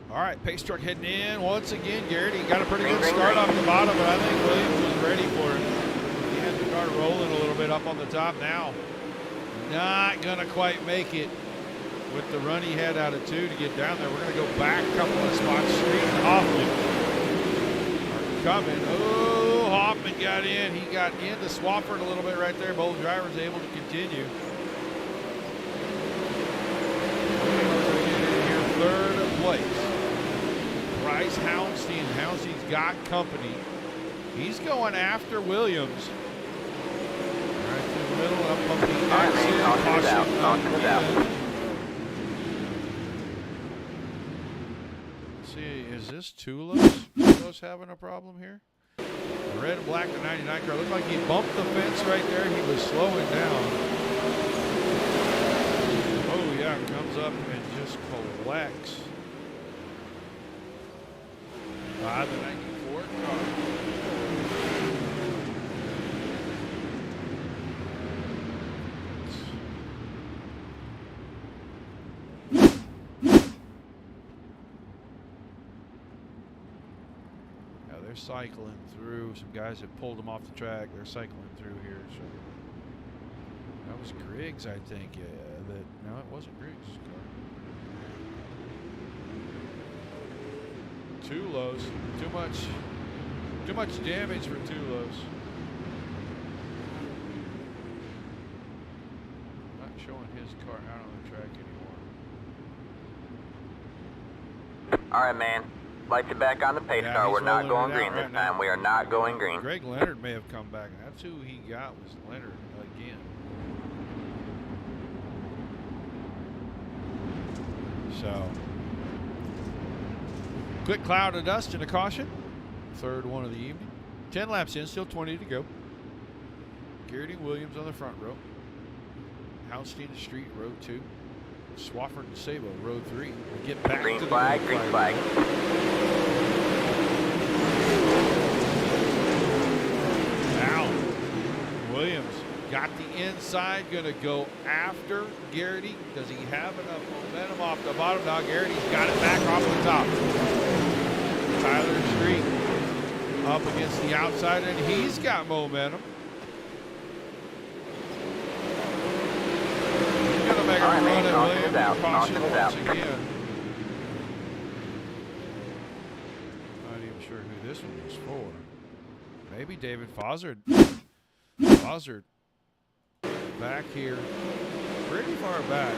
All right, pace truck heading in once again. Garrity got a pretty good start off the bottom, but I think Williams was ready for it. He had the car rolling a little bit up on the top now. Not going to quite make it. With the run he had out of 2 to get down there. We're going to go back a couple of spots. Street and Hoffman are coming. Oh, Hoffman got in. He got into Swafford a little bit right there. Both drivers able to continue. Here, 3rd place. Bryce Houndstein. Houndstein's got company. He's going after Williams. Right through the middle, up on the exit. Caution out. Is this Tulos? Tulos having a problem here? The red and black, the 99 car. Looked like he bumped the fence right there. He was slowing down. Oh, yeah, comes up and just collects by the 94 car. They're cycling through. Some guys have pulled them off the track. They're cycling through here. So that was Griggs, I think. Yeah, no, it wasn't Griggs' car. Tulos. Too much damage for Tulos. Not showing his car out on the track anymore.
All right, man. Light you back on the pace car. We're not going green this time. We are not going green.
Greg Leonard may have come back. That's who he got, was Leonard again. So, quick cloud of dust and a caution. 3rd one of the evening. 10 laps in, still 20 to go. Garrity Williams on the front row. Houndstein and Street, row 2. Swafford and Sabo, row 3. We get back
green
to the
flag, green flag.
Now, Williams got the inside, going to go after Garrity. Does he have enough momentum off the bottom? Now Garrity's got it back off the top. Tyler Street up against the outside, and he's got momentum. He's going to make a run at Williams. Caution once again. Not even sure who this one was for. Maybe David Fozzard. Fozzard back here, pretty far back.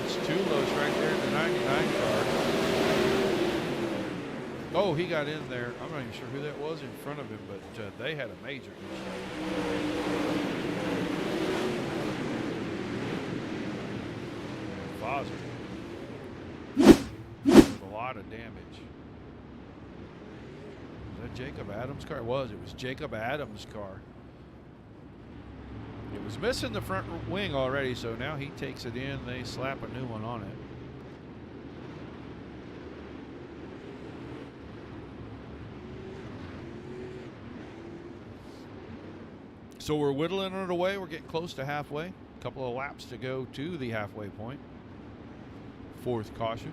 It's Tulos right there in the 99 car. Oh, he got in there. I'm not even sure who that was in front of him, but they had a major mistake. Fozzard with a lot of damage. Was that Jacob Adams' car? It was Jacob Adams' car. It was missing the front wing already, so now he takes it in. They slap a new one on it. So we're whittling it away. We're getting close to halfway. A couple of laps to go to the halfway point. Fourth caution.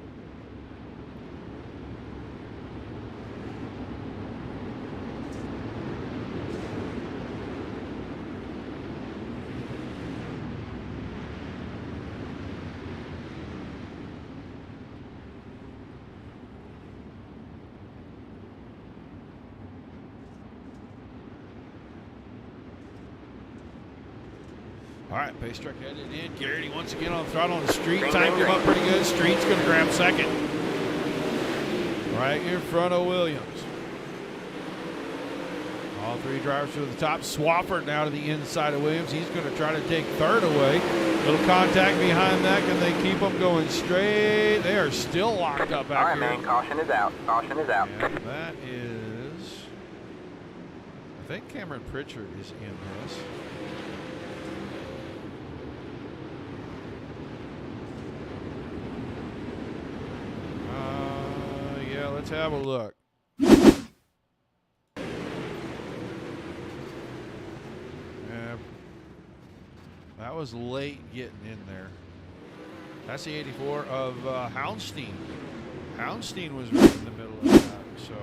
All right, pace truck headed in. Garrity once again on the throttle on the street. Timed him up pretty good. Street's going to grab second. Right in front of Williams. All three drivers to the top. Swafford now to the inside of Williams. He's going to try to take third away. Little contact behind that. Can they keep them going straight? They are still locked up back here.
All right, man. Caution is out. Caution is out.
And that is, I think Cameron Pritchard is in this. Let's have a look. That was late getting in there. That's the 84 of Houndstein. Houndstein was right in the middle of that, so.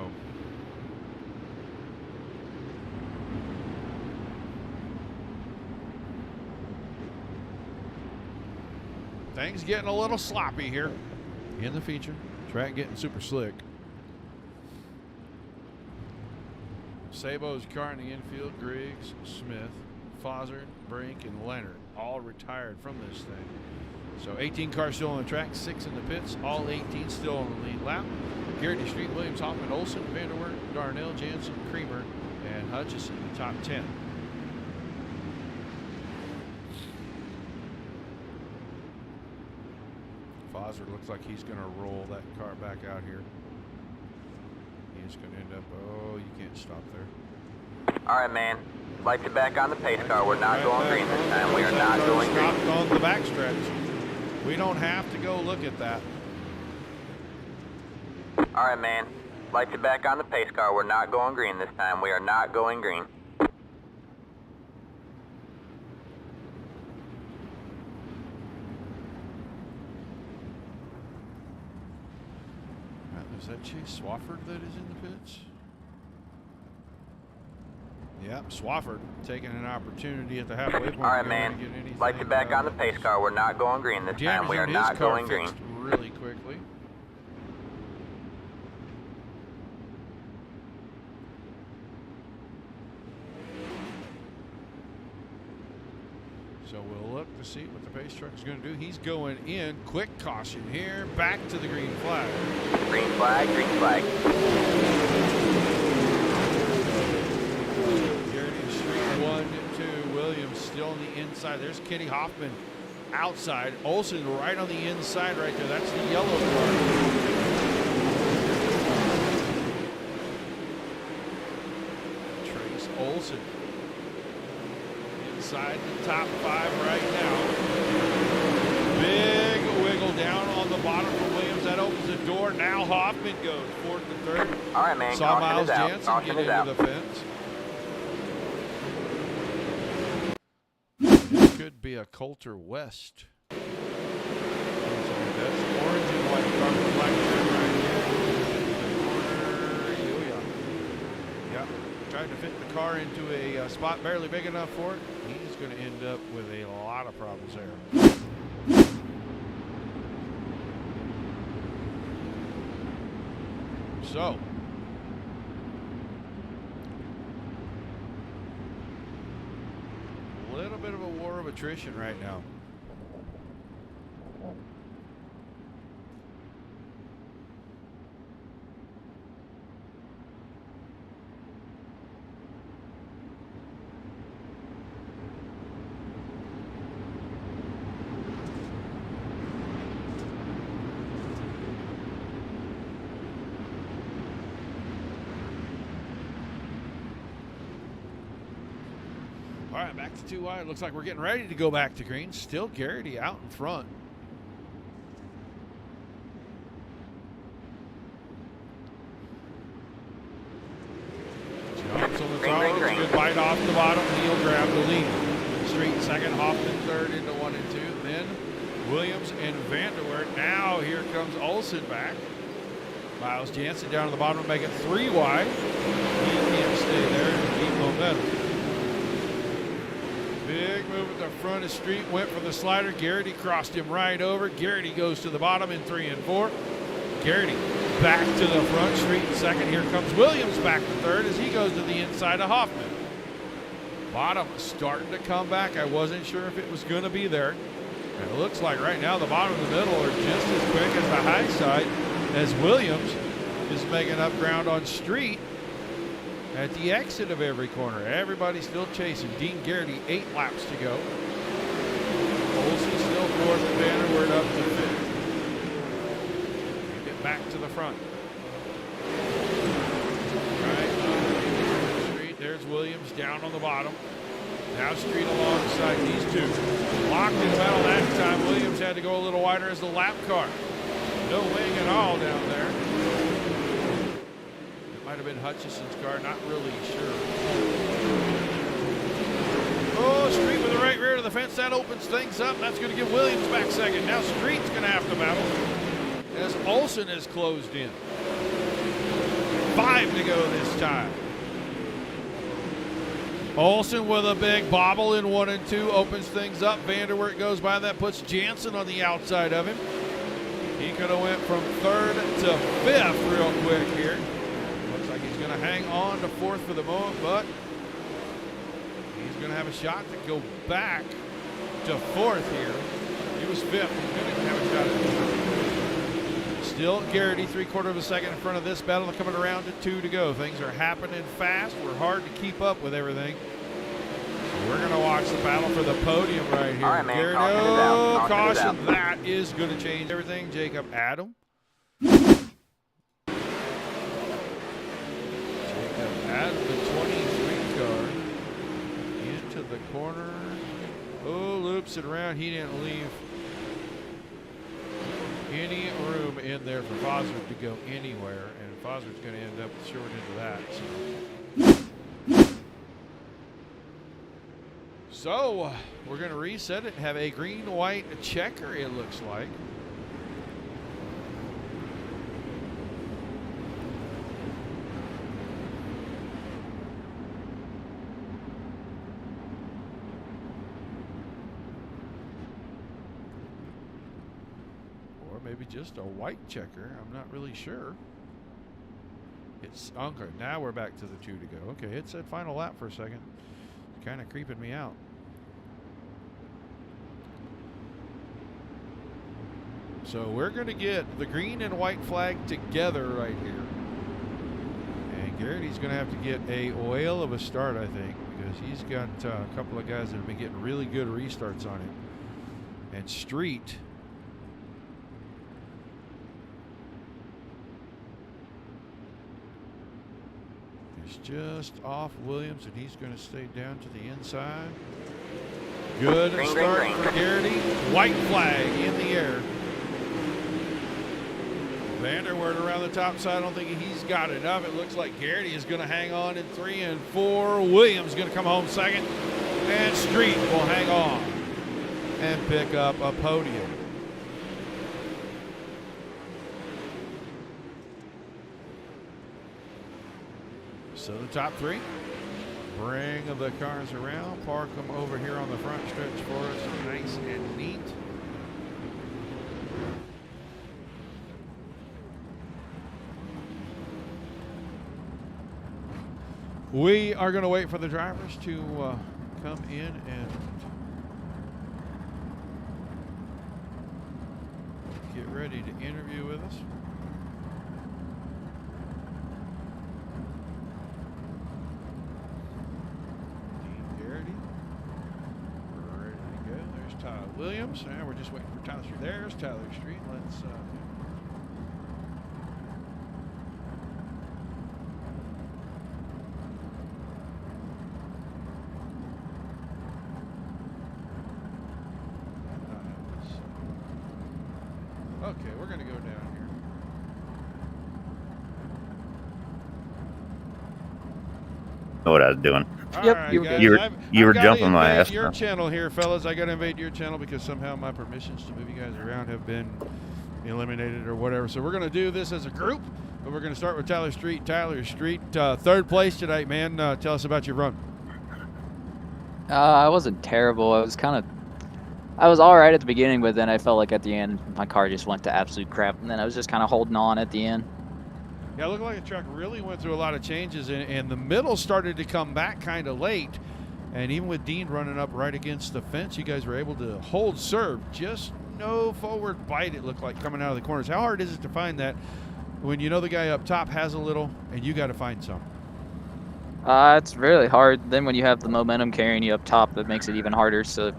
Things getting a little sloppy here in the feature. Track getting super slick. Sabo's car in the infield, Griggs, Smith, Fozzard, Brink, and Leonard all retired from this thing. So 18 cars still on the track, 6 in the pits, all 18 still on the lead lap. Garrity, Street, Williams, Hoffman, Olsen, Vanderwerf, Darnell, Jansen, Creamer, and Hutchison in the top 10. Fozzard looks like he's going to roll that car back out here. He's going to end up, oh, you can't stop there.
All right, man. Lights are back on the pace car. We're not going green this time. We are not going green.
Stopped on the backstretch. We don't have to go look at that.
All right, man. Lights are back on the pace car. We're not going green this time. We are not going green.
Is that Chase Swafford that is in the pits? Yep, Swafford taking an opportunity at the halfway point.
All right, man. Lights are back on the pace car. We're not going green this time. We are not going green.
Really quickly. So we'll look to see what the pace truck is going to do. He's going in. Quick caution here. Back to the green flag.
Green flag, green flag.
Garrity Street 1, 2. Williams still on the inside. There's Kenny Hoffman outside. Olsen right on the inside right there. That's the yellow car. Trace Olsen inside the top 5 right now. Big wiggle down on the bottom for Williams. That opens the door. Now Hoffman goes 4th and 3rd.
All right, man.
Saw
Caution
Miles
is out.
Jansen
Caution
get
is
into
out.
the fence. This could be a Coulter West. That's orange and white car with black trim right here. Yeah, trying to fit the car into a spot barely big enough for it. He's going to end up with a lot of problems there. So, a little bit of a war of attrition right now. All right, back to 2 wide. Looks like we're getting ready to go back to green. Still Garrity out in front. Jumps on the top. Good bite off the bottom. He'll grab the lead. Street second. Hoffman third into 1 and 2. Then Williams and Vanderweert. Now here comes Olsen back. Miles Jansen down to the bottom, make it 3 wide. He can't stay there and keep momentum. Big move at the front of Street, went for the slider. Garrity crossed him right over. Garrity goes to the bottom in 3 and 4. Garrity back to the front. Street in second. Here comes Williams back to third as he goes to the inside of Hoffman. Bottom starting to come back. I wasn't sure if it was going to be there. And it looks like right now the bottom and the middle are just as quick as the high side as Williams is making up ground on Street at the exit of every corner. Everybody's still chasing. Dean Garrity, 8 laps to go. Olsen still fourth, and Vanderweert up to fifth. Get back to the front. Right, Street, there's Williams down on the bottom. Now Street alongside these two. Locked in battle that time. Williams had to go a little wider as the lap car. No wing at all down there. Might have been Hutchison's car, not really sure. Oh, Street with the right rear to the fence. That opens things up. That's going to give Williams back second. Now Street's going to have to battle as Olsen is closed in. 5 to go this time. Olsen with a big bobble in 1 and 2 opens things up. Vanderweert goes by. That puts Jansen on the outside of him. He could have went from 3rd to 5th real quick here. Looks like he's going to hang on to 4th for the moment, but he's going to have a shot to go back to 4th here. He was 5th. He's going to have a shot at 4th. Still Garrity, 3/4 of a second in front of this battle. They're coming around to 2 to go. Things are happening fast. We're hard to keep up with everything. We're going to watch the battle for the podium right here.
All right, man.
Garrity, caution. That is going to change everything. Jacob Adam. Jacob Adam, the 23 car. Into the corner. Oh, loops it around. He didn't leave any room in there for Fosford to go anywhere. And Fosford's going to end up short into that. So we're going to reset it and have a green-white checker, it looks like. Or maybe just a white checker. I'm not really sure. It's okay. Now we're back to the 2 to go. Okay, it's that final lap for a second. It's kind of creeping me out. So we're going to get the green and white flag together right here. And Garrity's going to have to get a whale of a start, I think, because he's got a couple of guys that have been getting really good restarts on him. And Street is just off Williams, and he's going to stay down to the inside. Good start for Garrity. White flag in the air. Vanderweert around the top side. I don't think he's got enough. It looks like Garrity is going to hang on in 3 and 4. Williams going to come home second. And Street will hang on and pick up a podium. So So the top three. Bring the cars around. Park them over here on the front stretch for us. Nice and neat. We are going to wait for the drivers to come in and get ready to interview with us. DownNDirty, ready to go. There's Tyler Williams. Now we're just waiting for Tyler Street. There's Tyler Street. Let's okay, we're going to go down here.
Know what I was doing.
Yep,
All right,
you were
guys,
good.
You were
I've gotta
jumping my
invade
ass.
your channel here, fellas. I got to invade your channel because somehow my permissions to move you guys around have been eliminated or whatever. So we're going to do this as a group, but we're going to start with Tyler Street. Tyler Street, third place tonight, man. Tell us about your run.
I wasn't terrible. I was all right at the beginning, but then I felt like at the end my car just went to absolute crap, and then I was just kind of holding on at the end.
Yeah, it looked like the truck really went through a lot of changes, and the middle started to come back kind of late. And even with Dean running up right against the fence, you guys were able to hold serve. Just no forward bite, it looked like, coming out of the corners. How hard is it to find that when you know the guy up top has a little and you got to find some?
It's really hard. Then when you have the momentum carrying you up top, that makes it even harder. So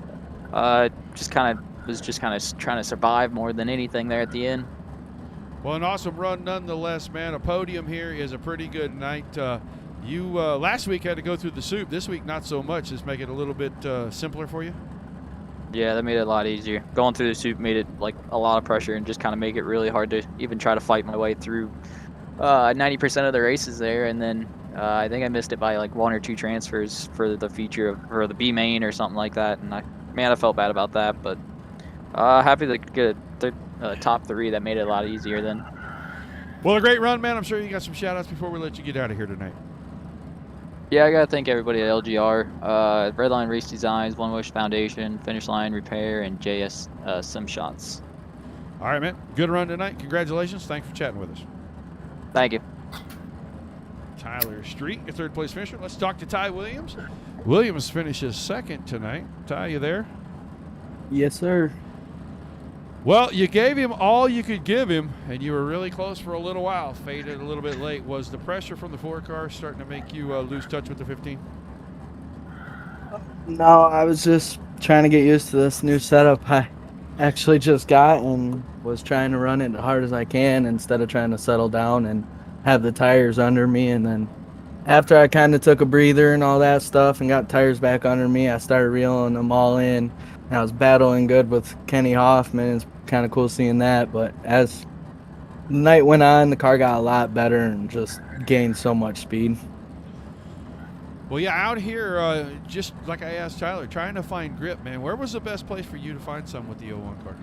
was just kind of trying to survive more than anything there at the end.
Well, an awesome run nonetheless, man. A podium here is a pretty good night. You last week had to go through the soup. This week, not so much. Just make it a little bit simpler for you?
Yeah, that made it a lot easier. Going through the soup made it like a lot of pressure and just kind of make it really hard to even try to fight my way through 90% of the races there. And then I think I missed it by like 1 or 2 transfers for the feature of, or the B main or something like that. And I felt bad about that, but happy to get a top 3. That made it a lot easier then.
Well, a great run, man. I'm sure you got some shout-outs before we let you get out of here tonight.
Yeah, I got to thank everybody at LGR, Redline Race Designs, One Wish Foundation, Finish Line Repair, and JS Sim Shots.
All right, man. Good run tonight. Congratulations. Thanks for chatting with us.
Thank you.
Tyler Street, your third place finisher. Let's talk to Ty Williams. Williams finishes second tonight. Ty, you there?
Yes, sir.
Well, you gave him all you could give him, and you were really close for a little while. Faded a little bit late. Was the pressure from the 4 car starting to make you lose touch with the 15?
No, I was just trying to get used to this new setup I actually just got and was trying to run it as hard as I can instead of trying to settle down and have the tires under me. And then after I kind of took a breather and all that stuff and got tires back under me, I started reeling them all in. And I was battling good with Kenny Hoffman. It's kind of cool seeing that. But as the night went on, the car got a lot better and just gained so much speed.
Well, yeah, out here, just like I asked Tyler, trying to find grip, man. Where was the best place for you to find some with the 01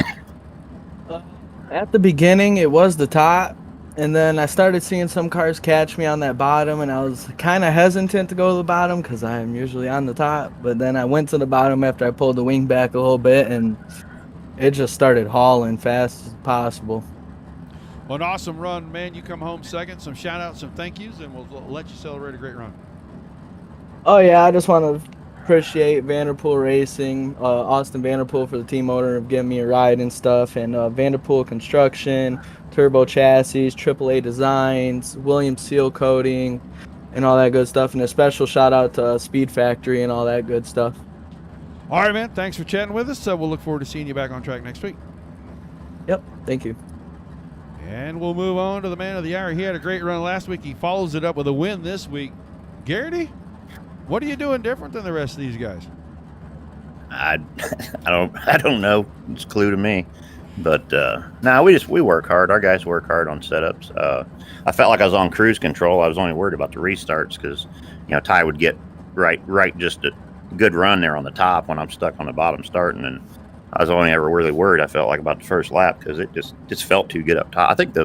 car?
At the beginning, it was the top. And then I started seeing some cars catch me on that bottom, and I was kind of hesitant to go to the bottom because I'm usually on the top. But then I went to the bottom after I pulled the wing back a little bit, and it just started hauling fast as possible.
Well, an awesome run, man. You come home second. Some shout-outs, some thank yous, and we'll let you celebrate a great run.
Oh, yeah, I just want to appreciate Vanderpool Racing, Austin Vanderpool for the team owner of giving me a ride and stuff, and Vanderpool Construction, Turbo Chassis, AAA Designs, Williams Seal Coating, and all that good stuff. And a special shout out to Speed Factory and all that good stuff.
All right, man. Thanks for chatting with us. We'll look forward to seeing you back on track next week.
Yep. Thank you.
And we'll move on to the man of the hour. He had a great run last week. He follows it up with a win this week. Garrity, what are you doing different than the rest of these guys?
I don't know. It's a clue to me. But we work hard. Our guys work hard on setups. I felt like I was on cruise control. I was only worried about the restarts because, Ty would get right just a good run there on the top when I'm stuck on the bottom starting, and I was only ever really worried, I felt like, about the first lap because it just felt too good up top. I think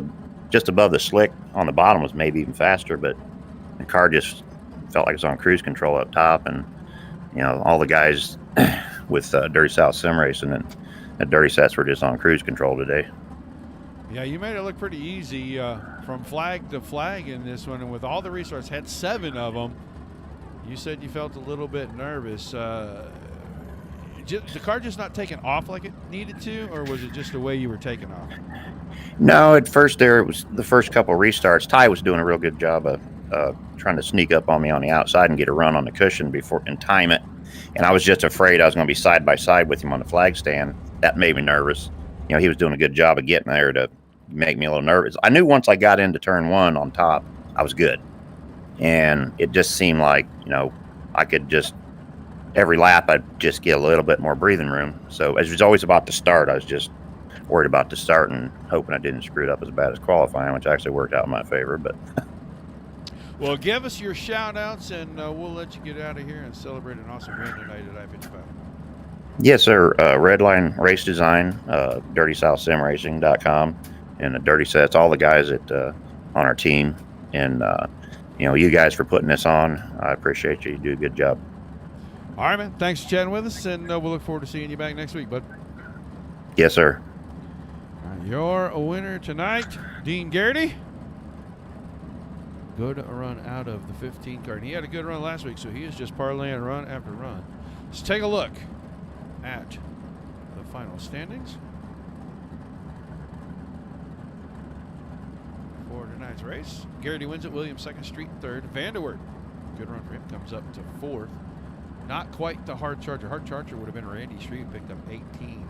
just above the slick on the bottom was maybe even faster, but the car just felt like I was on cruise control up top, and all the guys with Dirty South Sim Racing and Dirty Sets were just on cruise control today.
Yeah, you made it look pretty easy from flag to flag in this one, and with all the restarts, had 7 of them. You said you felt a little bit nervous. The car just not taking off like it needed to, or was it just the way you were taking off?
No, at first there, it was the first couple restarts. Ty was doing a real good job of trying to sneak up on me on the outside and get a run on the cushion before and time it. And I was just afraid I was going to be side by side with him on the flag stand. That made me nervous. He was doing a good job of getting there to make me a little nervous. I knew once I got into turn 1 on top, I was good. And it just seemed like, I could just, every lap, I'd just get a little bit more breathing room. So as it was always about the start, I was just worried about the start and hoping I didn't screw it up as bad as qualifying, which actually worked out in my favor. But
well, give us your shout outs and we'll let you get out of here and celebrate an awesome win tonight at I55.
Yes, sir. Redline Race Design, DirtySouthSimRacing.com, and the Dirty Sets, all the guys on our team, and you guys for putting this on. I appreciate you. You do a good job.
All right, man. Thanks for chatting with us, and we'll look forward to seeing you back next week, bud.
Yes, sir.
All right, you're a winner tonight, Dean Garrity. Good run out of the 15 car. And he had a good run last week, so he is just parlaying run after run. Let's take a look at the final standings for tonight's race. Garrity wins it. Williams second, Street third. Vanderwood, good run for him, comes up to 4th. Not quite the Hard Charger. Hard Charger would have been Randy Street, picked up 18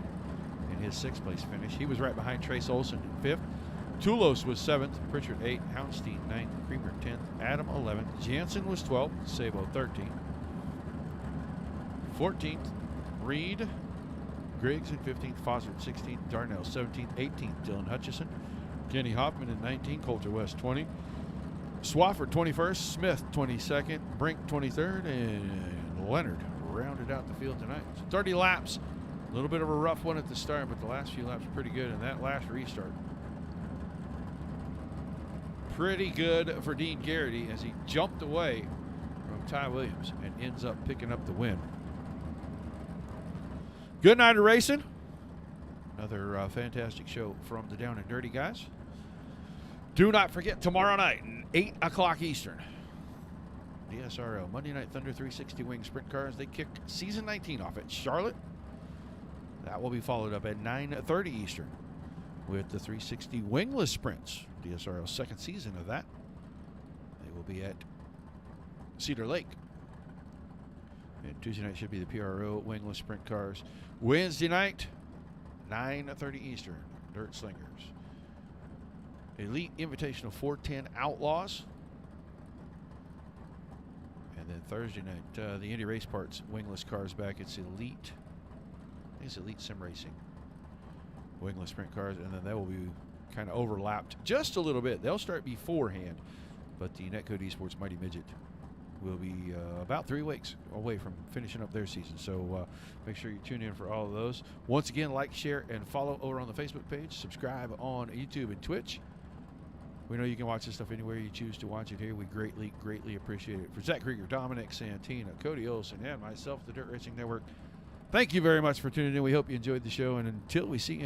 in his 6th place finish. He was right behind Trace Olson in 5th. Tulos was 7th, Pritchard 8th, Houndstein 9th, Creamer 10th, Adam 11th, Jansen was 12th, Sabo 13th, 14th, Reed, Griggs in 15th, Fossard 16th, Darnell 17th, 18th, Dylan Hutchison, Kenny Hoffman in 19th, Coulter West 20th, Swafford 21st, Smith 22nd, Brink 23rd, and Leonard rounded out the field tonight. So 30 laps, a little bit of a rough one at the start, but the last few laps were pretty good, and that last restart pretty good for Dean Garrity as he jumped away from Ty Williams and ends up picking up the win. Good night of racing. Another fantastic show from the Down and Dirty guys. Do not forget tomorrow night, 8 o'clock Eastern. DSRL Monday Night Thunder 360 Wing Sprint Cars. They kick season 19 off at Charlotte. That will be followed up at 9:30 Eastern with the 360 Wingless Sprints. DSRL's second season of that. They will be at Cedar Lake. And Tuesday night should be the PRO Wingless Sprint Cars. Wednesday night, 9:30 Eastern, Dirt Slingers. Elite Invitational 410 Outlaws. And then Thursday night, the Indy Race Parts Wingless Cars back. It's Elite. I think it's Elite Sim Racing. Wingless Sprint Cars, and then that will be kind of overlapped just a little bit. They'll start beforehand, but the Netcode Esports Mighty Midget will be about 3 weeks away from finishing up their season. So make sure you tune in for all of those. Once again, like, share, and follow over on the Facebook page. Subscribe on YouTube and Twitch. We know you can watch this stuff anywhere you choose to watch it here. We greatly, greatly appreciate it. For Zach Krieger, Dominic Santina, Cody Olson, and myself, the Dirt Racing Network, thank you very much for tuning in. We hope you enjoyed the show, and until we see you